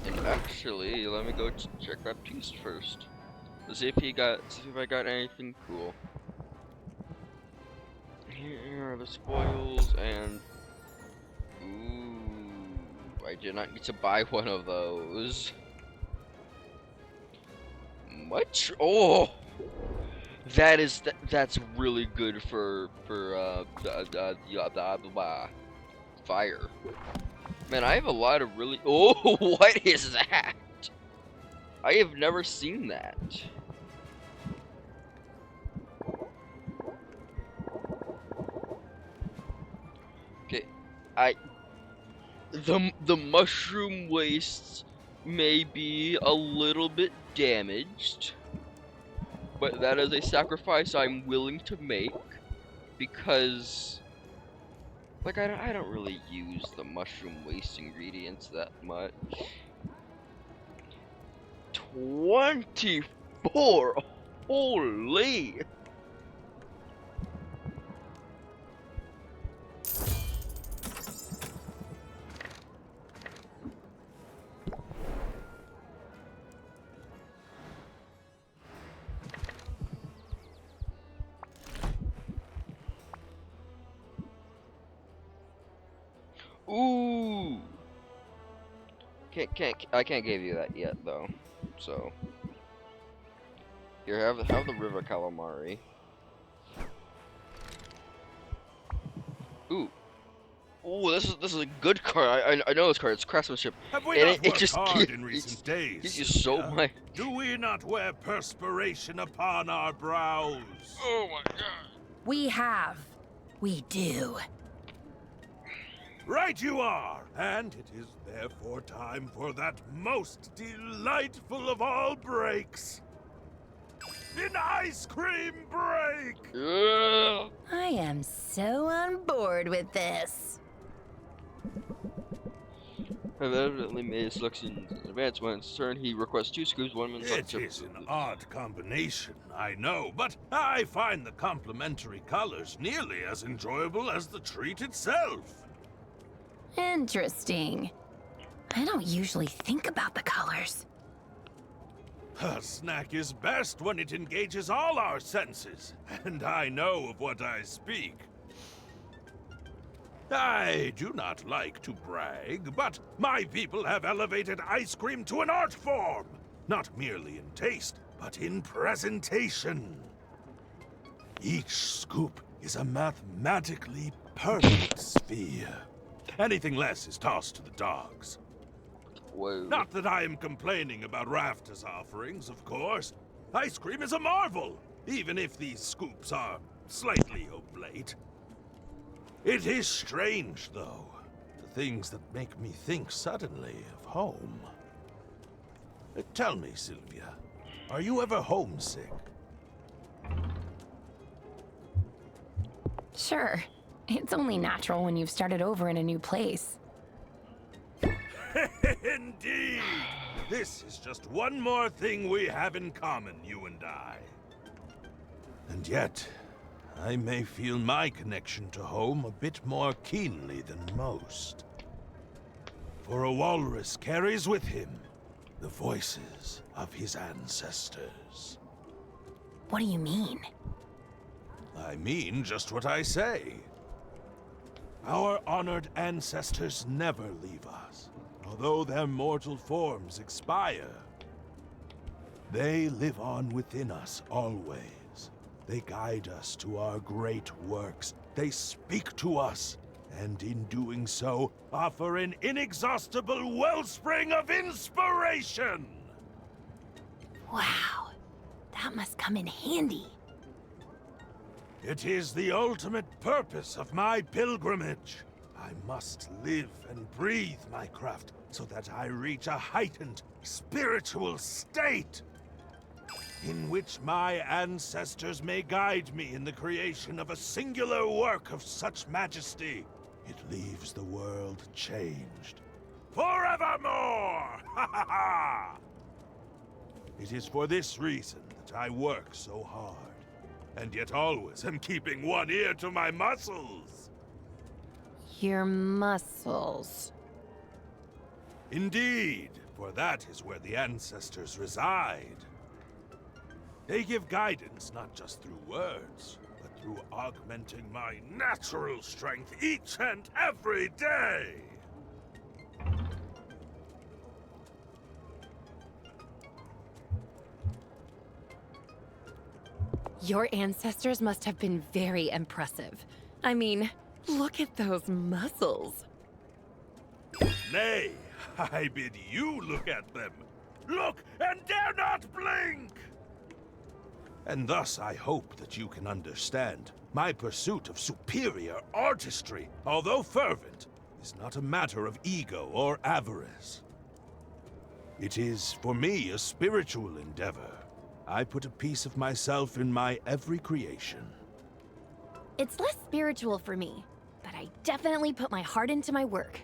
S1: And actually, let me go check that piece first. Let's see if I got anything cool. Here are the spoils, and ooh, I did not need to buy one of those. Much? Oh, that's really good for the fire. Man, I have a lot of really. Oh, what is that? I have never seen that. Okay, the mushroom wastes may be a little bit damaged, but that is a sacrifice I'm willing to make because, like, I don't really use the mushroom waste ingredients that much. 24, holy! Ooh! I can't give you that yet though. So here, have the river calamari. Ooh. Ooh, this is a good card. I know this card. It's craftsmanship,
S8: Have we
S1: and
S8: not
S1: it
S8: worked
S1: just
S8: hard in recent
S1: it
S8: days?
S1: gives you so
S8: Sylvia?
S1: much.
S8: Do we not wear perspiration upon our brows?
S1: Oh my god.
S3: We have. We do.
S8: Right you are! And it is therefore time for that most delightful of all breaks. An ice cream break!
S1: Yeah.
S3: I am so on board with this.
S1: Have evidently made selections in advance. When it's turn, he requests 2 scoops, 1 minute.
S8: It is an odd combination, I know, but I find the complementary colors nearly as enjoyable as the treat itself.
S3: Interesting. I don't usually think about the colors.
S8: A snack is best when it engages all our senses, and I know of what I speak. I do not like to brag, but my people have elevated ice cream to an art form, not merely in taste, but in presentation. Each scoop is a mathematically perfect sphere. Anything less is tossed to the dogs.
S1: Whoa.
S8: Not that I am complaining about Rafta's offerings, of course. Ice cream is a marvel, even if these scoops are slightly oblate. It is strange, though, the things that make me think suddenly of home. Tell me, Sylvia, are you ever homesick?
S3: Sure. It's only natural when you've started over in a new place.
S8: Indeed! This is just one more thing we have in common, you and I. And yet, I may feel my connection to home a bit more keenly than most. For a walrus carries with him the voices of his ancestors.
S3: What do you mean?
S8: I mean just what I say. Our honored ancestors never leave us, although their mortal forms expire. They live on within us always. They guide us to our great works. They speak to us, and in doing so, offer an inexhaustible wellspring of inspiration!
S3: Wow, that must come in handy.
S8: It is the ultimate purpose of my pilgrimage. I must live and breathe my craft so that I reach a heightened spiritual state in which my ancestors may guide me in the creation of a singular work of such majesty. It leaves the world changed. Forevermore! Ha ha ha! It is for this reason that I work so hard, and yet always am keeping one ear to my muscles.
S3: Your muscles.
S8: Indeed, for that is where the ancestors reside. They give guidance not just through words, but through augmenting my natural strength each and every day.
S3: Your ancestors must have been very impressive. I mean, look at those muscles.
S8: Nay, I bid you look at them. Look and dare not blink! And thus I hope that you can understand my pursuit of superior artistry, although fervent, is not a matter of ego or avarice. It is, for me, a spiritual endeavor. I put a piece of myself in my every creation.
S3: It's less spiritual for me, but I definitely put my heart into my work.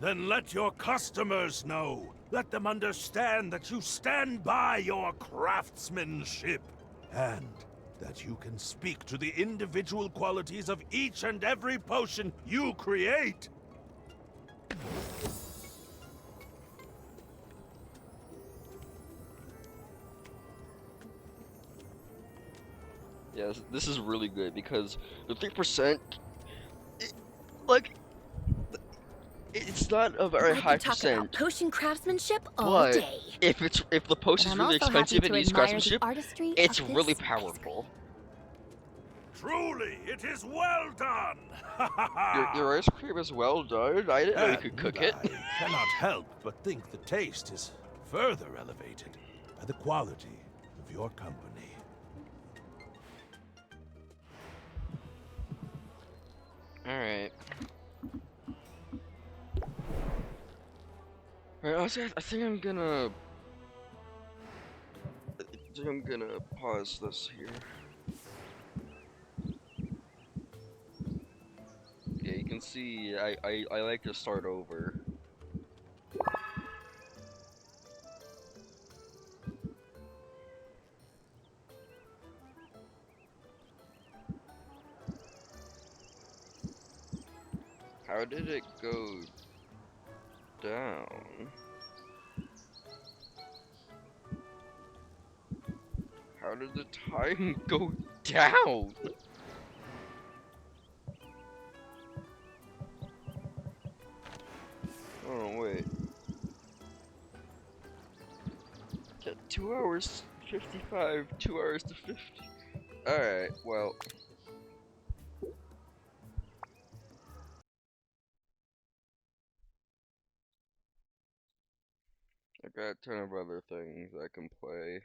S8: Then let your customers know. Let them understand that you stand by your craftsmanship, and that you can speak to the individual qualities of each and every potion you create.
S1: Yeah, this is really good because the 3%, like, it's not a very
S3: I
S1: high
S3: could talk about
S1: percent,
S3: potion craftsmanship all
S1: but
S3: day.
S1: if the
S3: But
S1: potion's
S3: I'm
S1: really
S3: also happy
S1: expensive
S3: to
S1: and needs
S3: admire the
S1: craftsmanship,
S3: artistry
S1: it's
S3: of
S1: really
S3: this pastry.
S1: powerful.
S8: Truly, it is well done!
S1: Your ice cream is well done. I didn't know you could
S8: And
S1: cook it.
S8: I cannot help but think the taste is further elevated by the quality of your company.
S1: Alright. Alright, I think I'm gonna pause this here. Yeah, you can see I like to start over. How did it go down? How did the time go down? Oh, wait. Yeah, 2 hours 55, 2 hours to 50. Alright, well. I got a ton of other things I can play.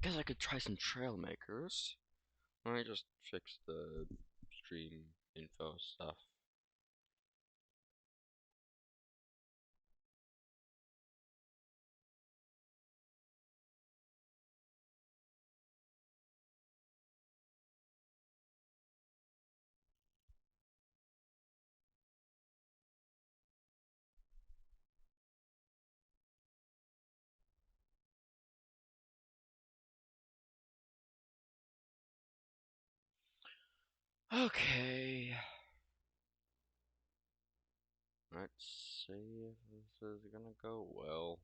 S1: Guess I could try some trailmakers. Let me just fix the stream info stuff. Okay. Let's see if this is gonna go well.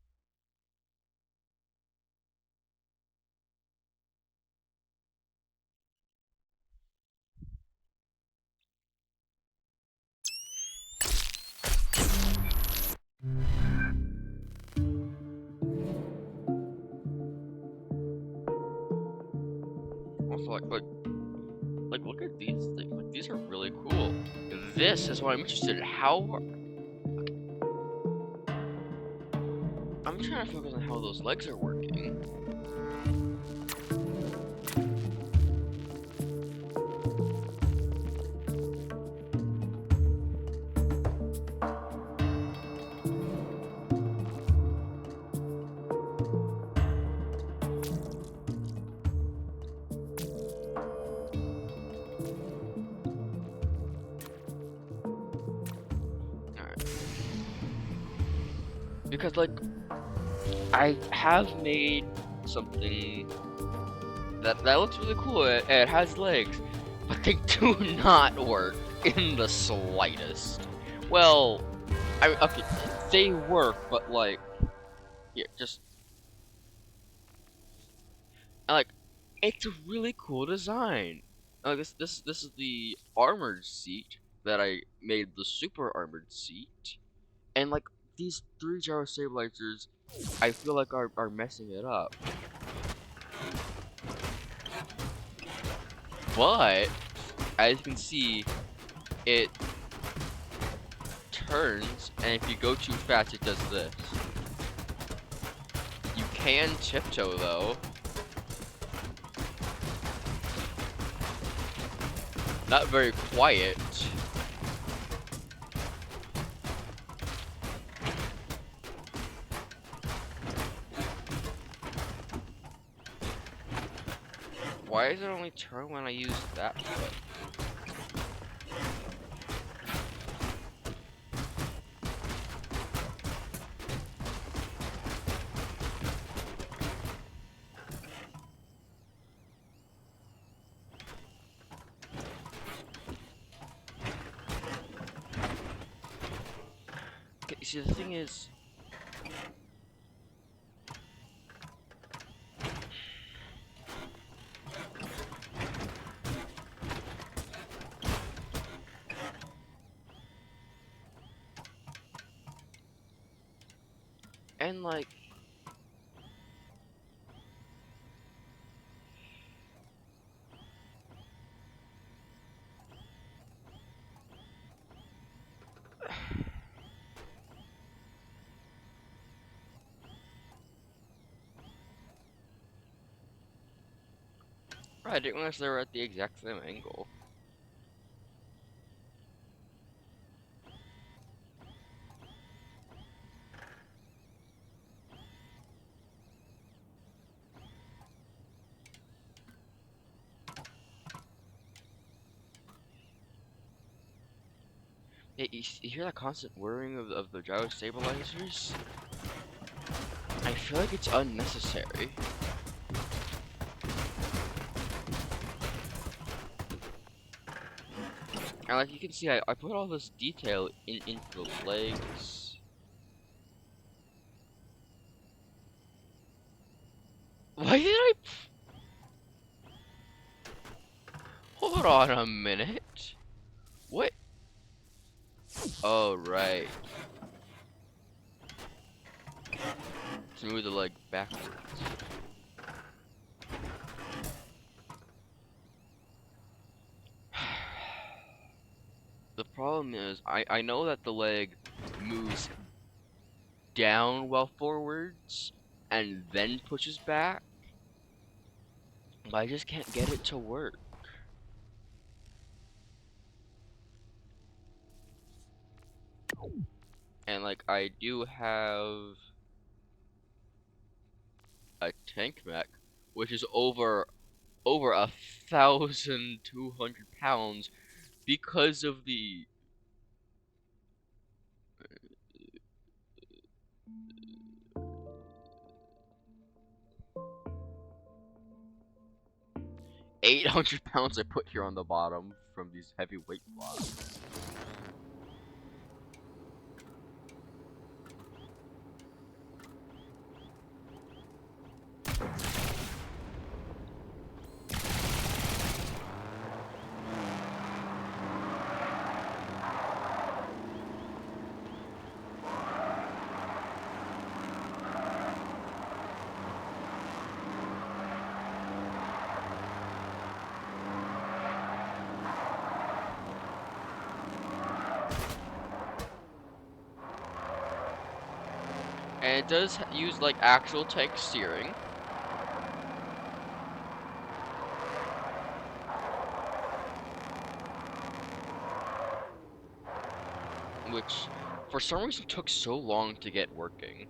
S1: Also, like, look at these things. Like, these are really cool. This is what I'm interested in. I'm trying to focus on how those legs are working. Alright. Because, like, I have made something that looks really cool. It has legs, but they do not work in the slightest. Well, okay, they work, but like, yeah, just like, it's a really cool design. This is the armored seat that I made the super armored seat, and like these three gyro stabilizers, I feel like are messing it up. But as you can see, it turns, and if you go too fast, it does this. You can tiptoe though. Not very quiet. Why does it only turn when I use that foot? Okay, see, the thing is, and like, I didn't realize they were at the exact same angle. Yeah, you hear that constant whirring of the gyro stabilizers? I feel like it's unnecessary. And like you can see, I put all this detail into the legs. Why did I? Hold on a minute. What? Oh, right. To move the leg backwards. The problem is, I know that the leg moves down while forwards and then pushes back, but I just can't get it to work. And like I do have a tank mech, which is over 1,200 pounds because of the 800 pounds I put here on the bottom from these heavy weight blocks. it does use like actual tank steering. Which, for some reason, took so long to get working.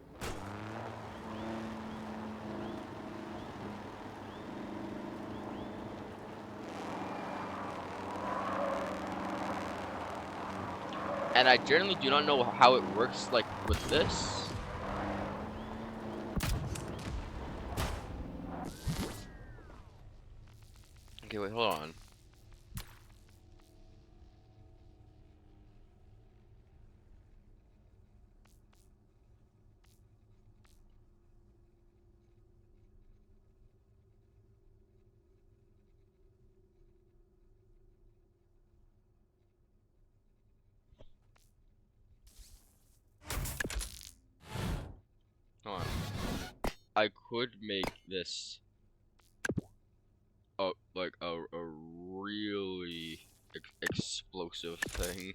S1: And I generally do not know how it works, like, with this. Okay, wait, hold on. Hold on. I could make this like a really explosive thing.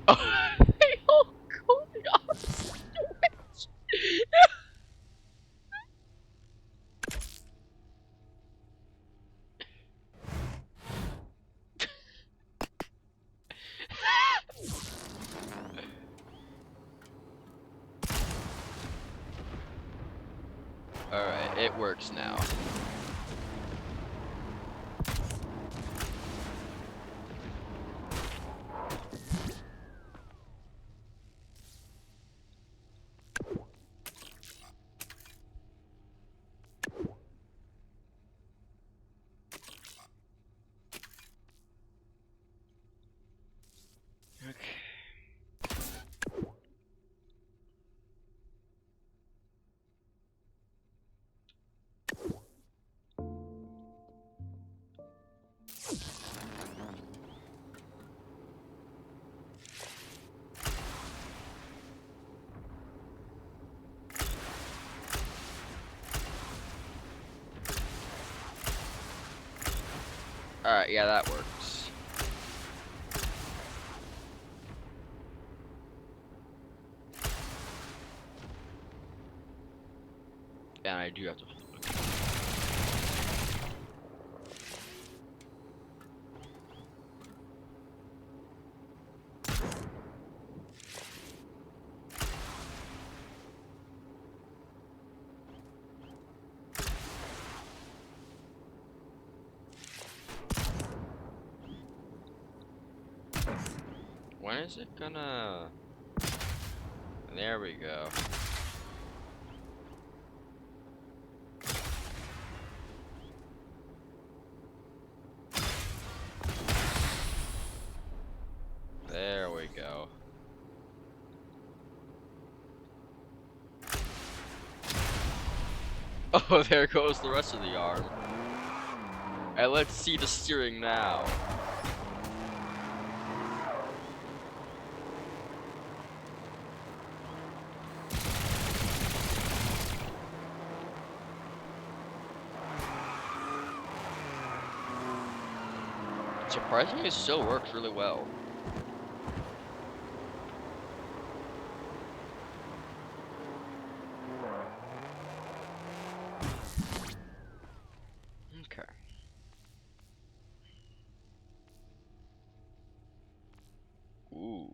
S1: Oh, they all go the opposite direction. Alright, it works now. Okay. Alright, yeah, that works. And I do have to. When is it gonna? There we go. There we go. Oh, there goes the rest of the arm. And let's see the steering now. Surprisingly, it still works really well. Okay. Ooh.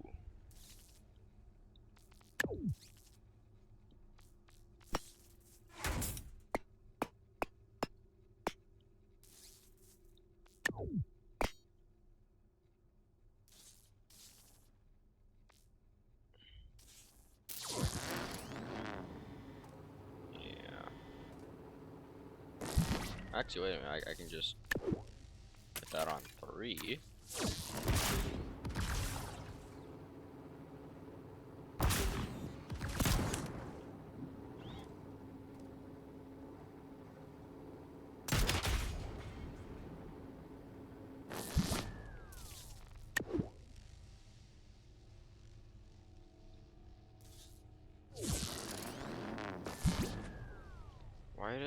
S1: Yeah. Actually, wait a minute. I can just put that on 3.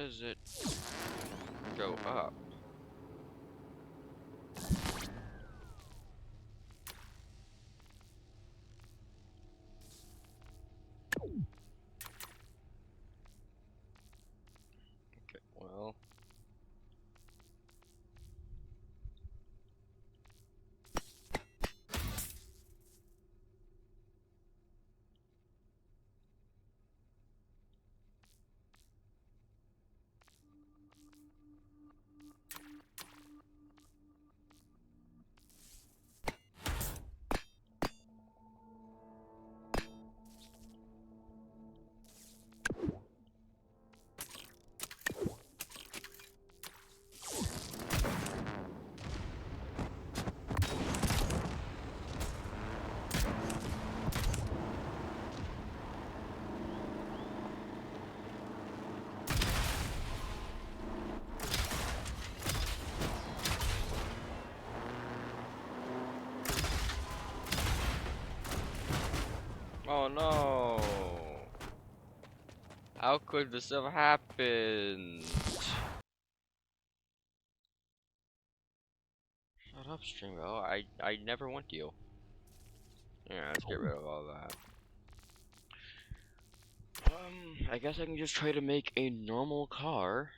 S1: does it go up? Okay, well. Oh no! How could this have happened? Shut up, Stringo. I never want you. Yeah, let's get rid of all that. I guess I can just try to make a normal car.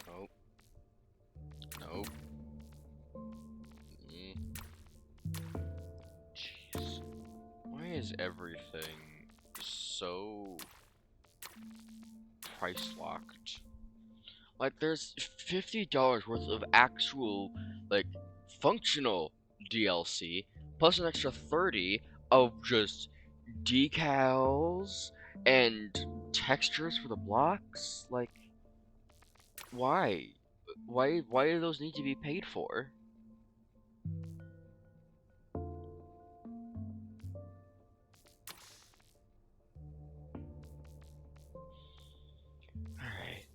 S1: Nope. Nope. Jeez. Why is everything so price locked? Like, there's $50 worth of actual, like, functional DLC, plus an extra 30 of just decals and textures for the blocks. Like, why? Why do those need to be paid for? Alright.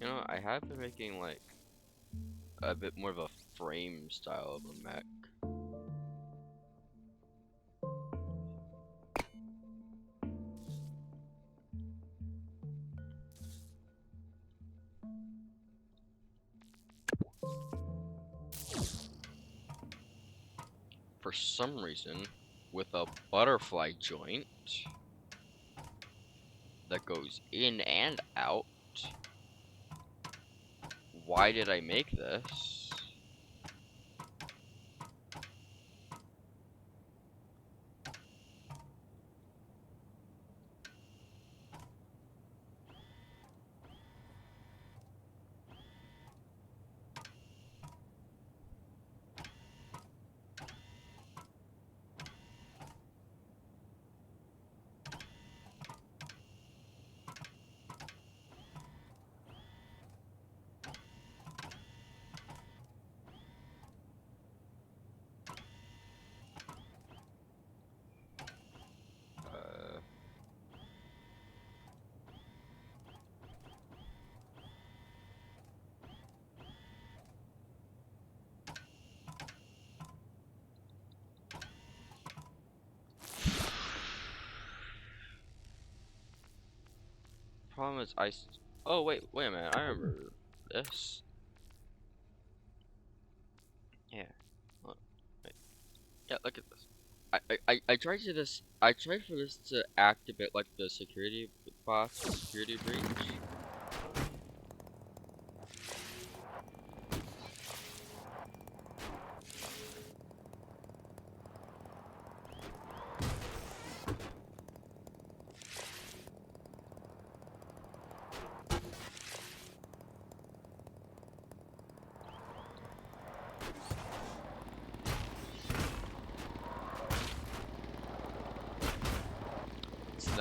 S1: You know, I have been making, like, a bit more of a frame style of a mech. For some reason, with a butterfly joint that goes in and out. Why did I make this? Uh, Problem is, oh wait a minute. I remember this. Yeah. Look, wait. Yeah, look at this. I tried to this. I tried for this to activate like the security box, security breach.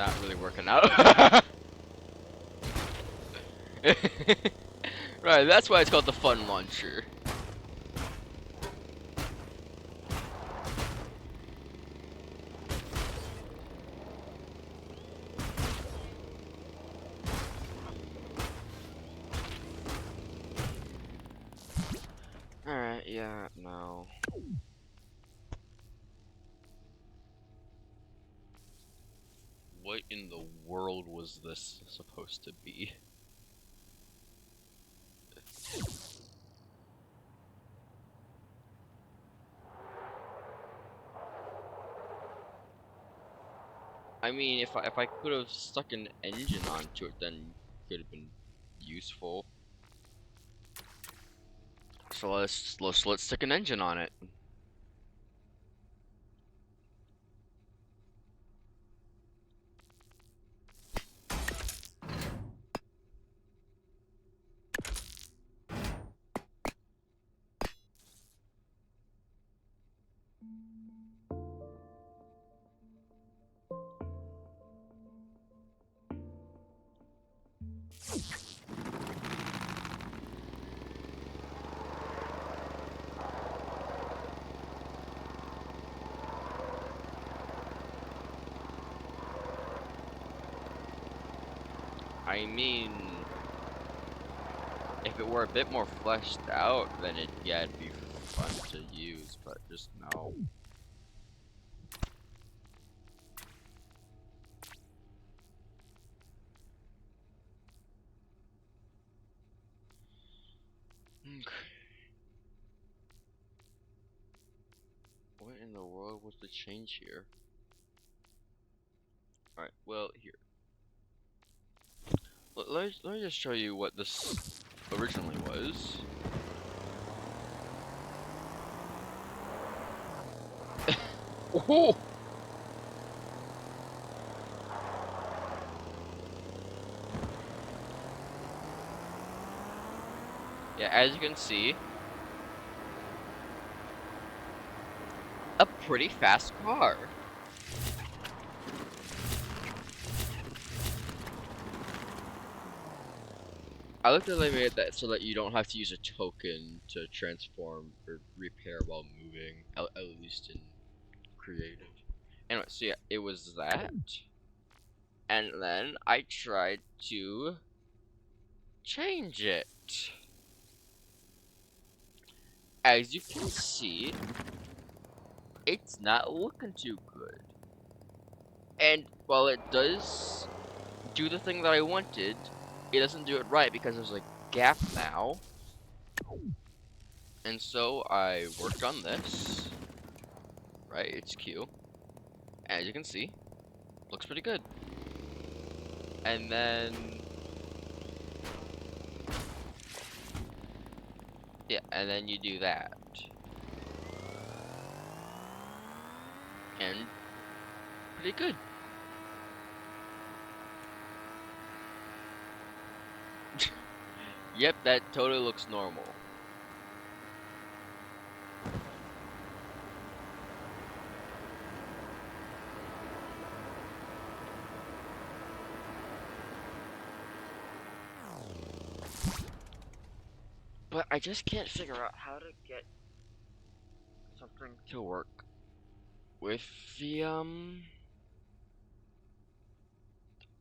S1: not really working out. Right, that's why it's called the fun launcher. Alright, yeah, no. What in the world was this supposed to be? I mean, if I could have stuck an engine onto it, then it could have been useful. So let's stick an engine on it. I mean, if it were a bit more fleshed out, then it'd be fun to use, but just no. Okay. What in the world was the change here? Alright, well, here. Let me just show you what this originally was. Oh! Yeah, as you can see, a pretty fast car. I like that they made that so that you don't have to use a token to transform or repair while moving, at least in creative. Anyway, so yeah, it was that. And then I tried to change it. As you can see, it's not looking too good. And while it does do the thing that I wanted, it doesn't do it right because there's a gap now. And so I worked on this. Right, it's Q. As you can see, looks pretty good. And then yeah, and then you do that. And pretty good. Yep, that totally looks normal. But I just can't figure out how to get something to work with the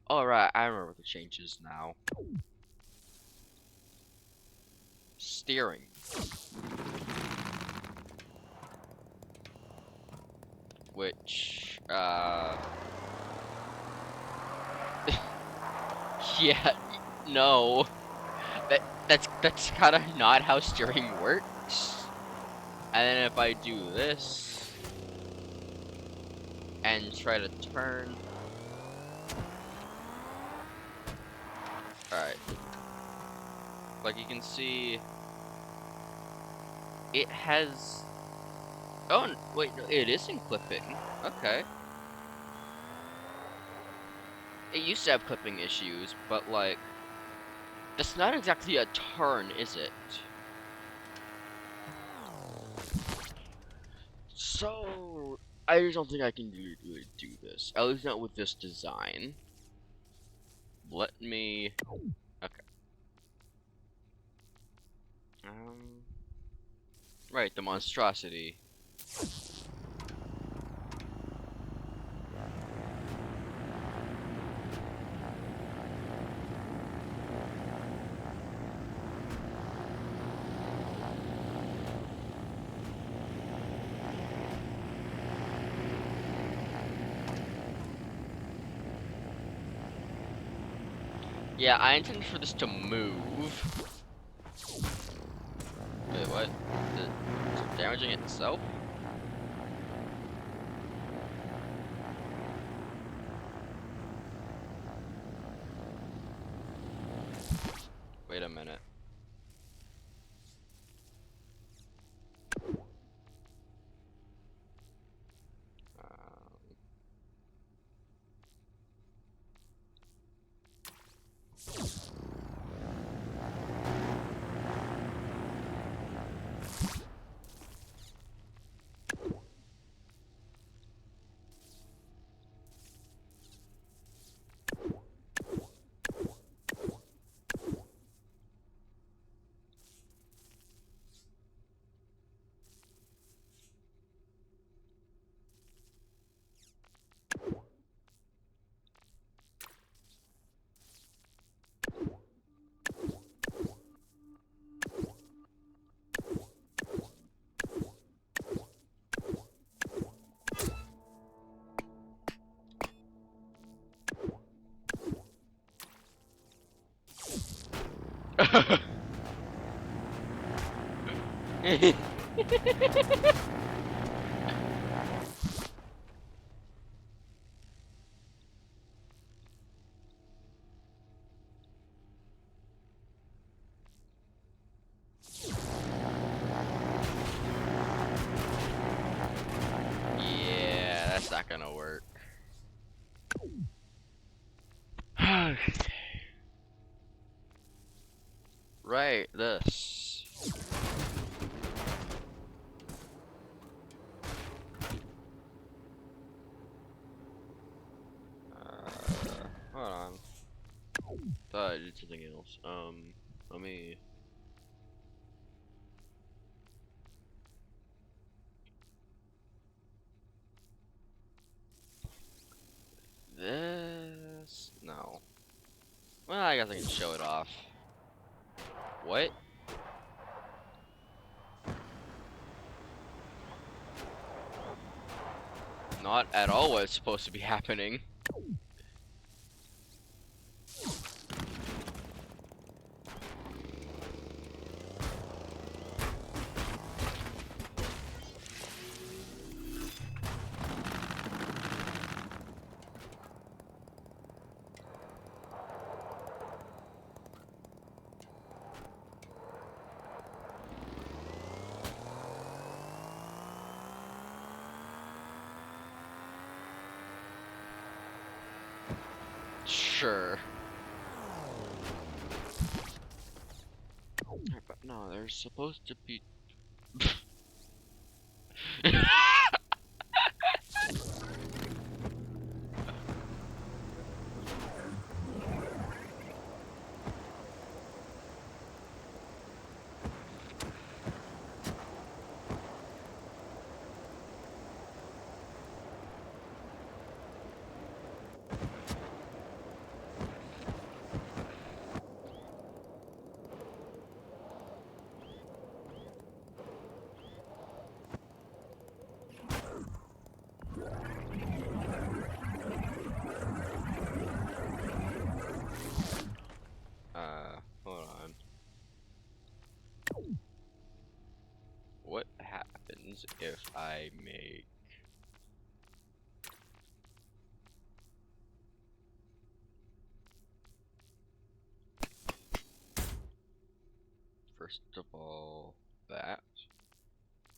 S1: Alright, I remember the changes now. Steering. Which yeah, no. That's kind of not how steering works. And then if I do this and try to turn, alright. Like you can see, it has. Oh wait, no, it isn't clipping. Okay. It used to have clipping issues, but like, that's not exactly a turn, is it? So I just don't think I can really do this. At least not with this design. Let me... Okay. Right, the monstrosity. Yeah, I intended for this to move. Wait, what? Is it damaging itself? Wait a minute. Um, Yeah, that's not gonna work. Right, this. Hold on. Thought I did something else. Let me. This. No. Well, I guess I can show it off. What? Not at all what's supposed to be happening. Sure. But no, there's supposed to be. Hold on. What happens if I make first of all that,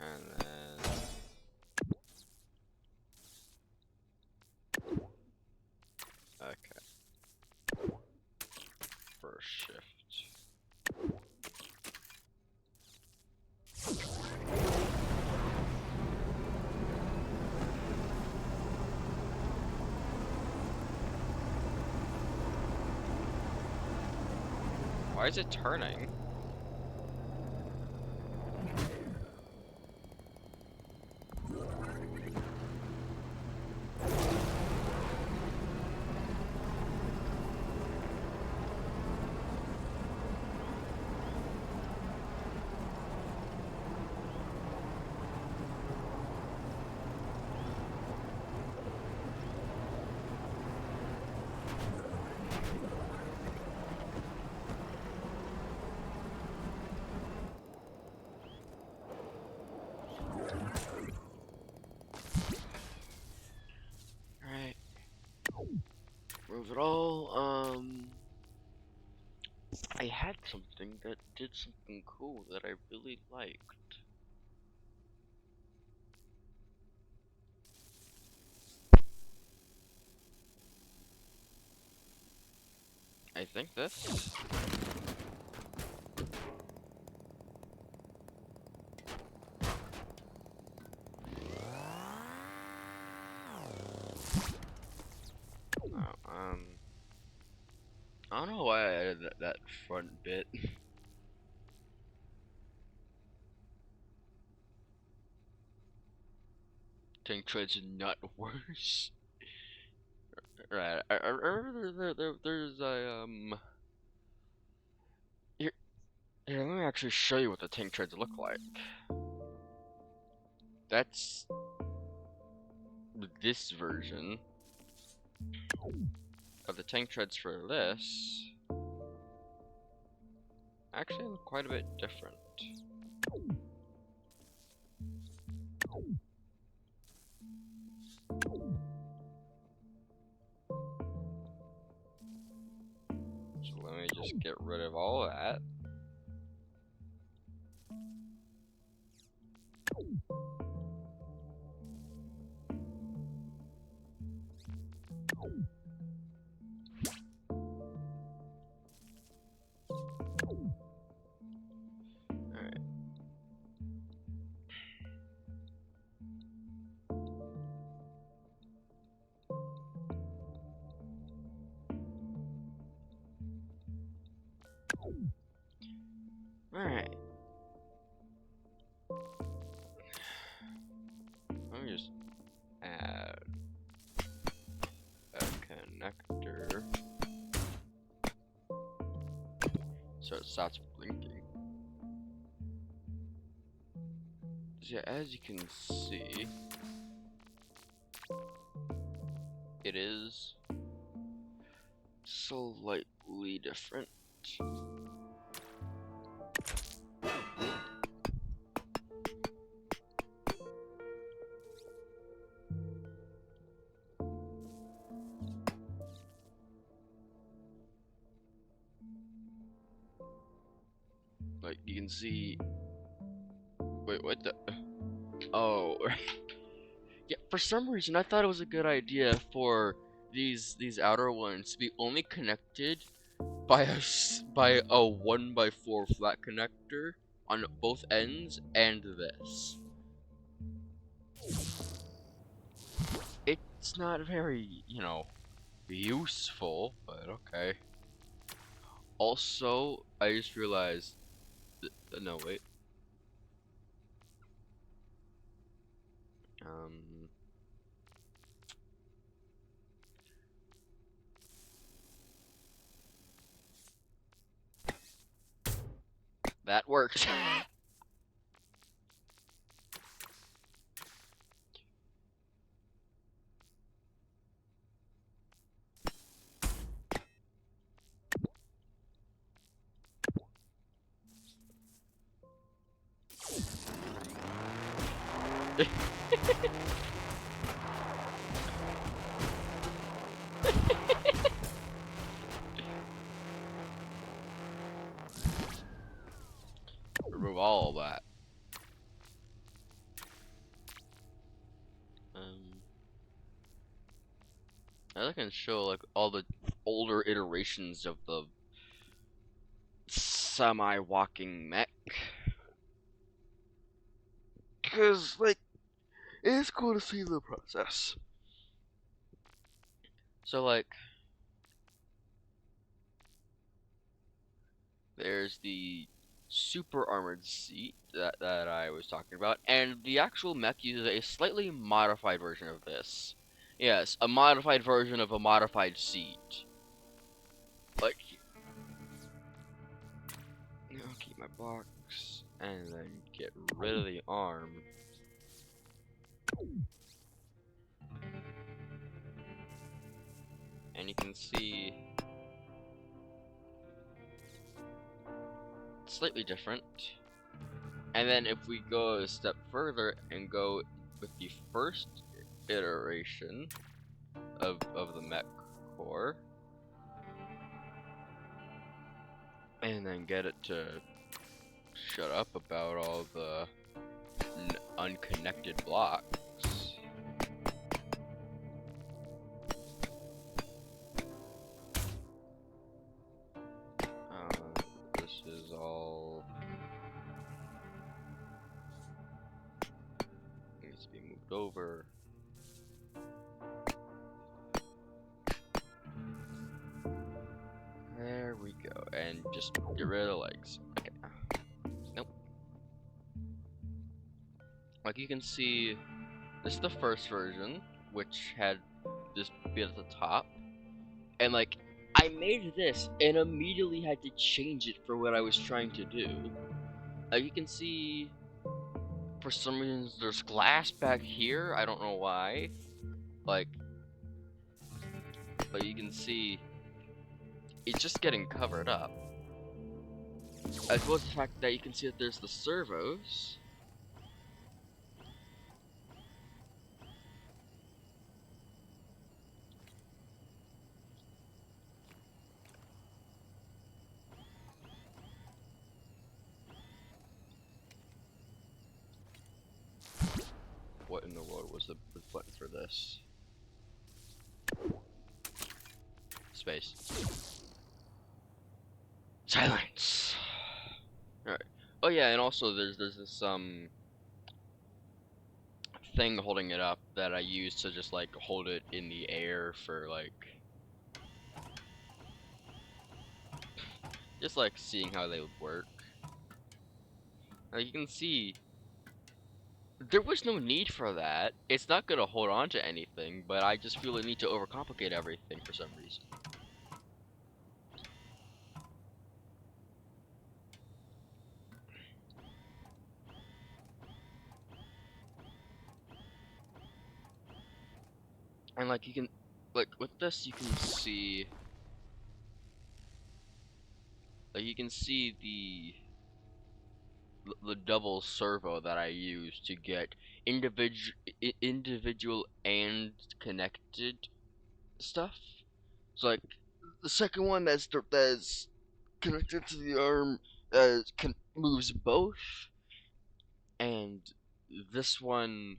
S1: and then okay, first shift. Why is it turning? Alright. Move it all. I had something that did something cool that I really liked. I think this. Oh, I don't know why I added that front bit. Tank treads not worse. Right. I remember there's a Here, let me actually show you what the tank treads look like. That's this version of the tank treads for this. Actually look quite a bit different. So let me just get rid of all that. Alright. Alright. Let me just add a connector so it stops blinking. So yeah, as you can see, it is slightly different. Like you can see. Wait, what the? Oh, yeah. For some reason, I thought it was a good idea for these outer ones to be only connected by by a 1x4 flat connector on both ends, and this. It's not very, useful, but okay. Also, I just realized. No, wait. Um. That worked. Remove all of that. I can show like all the older iterations of the semi-walking mech, cause like it's cool to see the process. So like There's the super armored seat that I was talking about, and the actual mech uses a slightly modified version of this. Yes, a modified version of a modified seat. Like, I'll keep my box, and then get rid of the arm. And you can see slightly different. And then if we go a step further and go with the first iteration of the mech core, and then get it to shut up about all the unconnected blocks. This is all needs to be moved over. There we go, and just get rid of the legs. Okay. Nope. Like you can see, this is the first version, which had this bit at the top, and like I made this and immediately had to change it for what I was trying to do. Like you can see, for some reason there's glass back here. I don't know why. Like, but you can see it's just getting covered up. As well as the fact that you can see that there's the servos. What in the world was the button for this? Space. Silence. Alright. Oh yeah, and also there's this thing holding it up that I use to just like hold it in the air for like just like seeing how they would work. Now you can see there was no need for that. It's not gonna hold on to anything, but I just feel the need to overcomplicate everything for some reason. And like you can, like with this you can see, like you can see the double servo that I use to get individual and connected stuff. So like the second one that's connected to the arm moves both, and this one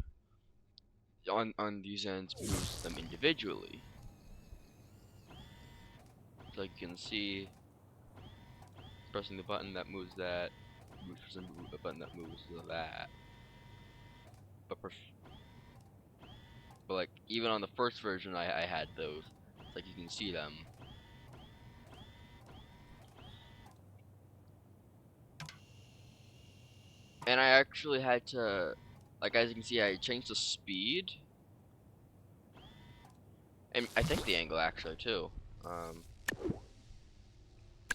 S1: on these ends moves them individually. So like you can see, pressing the button that moves that, pressing the button that moves that. But like even on the first version, I had those. Like you can see them. And I actually had to, like as you can see, I changed the speed, and I think the angle actually too.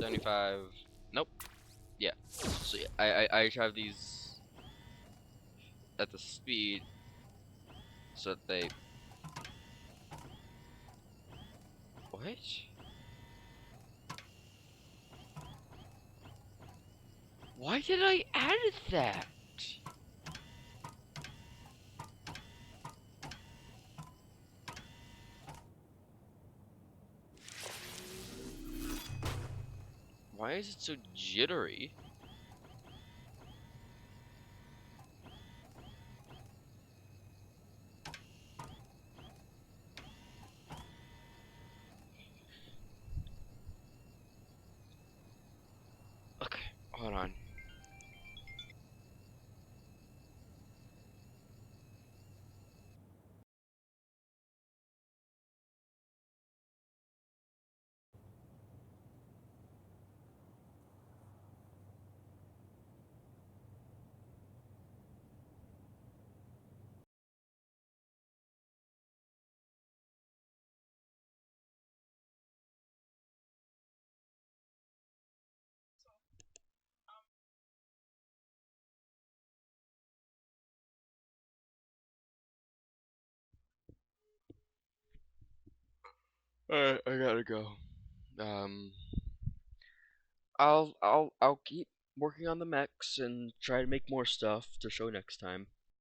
S1: 75. Nope. Yeah. So yeah, I have these at the speed so that they. What? Why did I add that? Why is it so jittery? Okay, hold on. Alright, I gotta go. Um, I'll keep working on the mechs and try to make more stuff to show next time.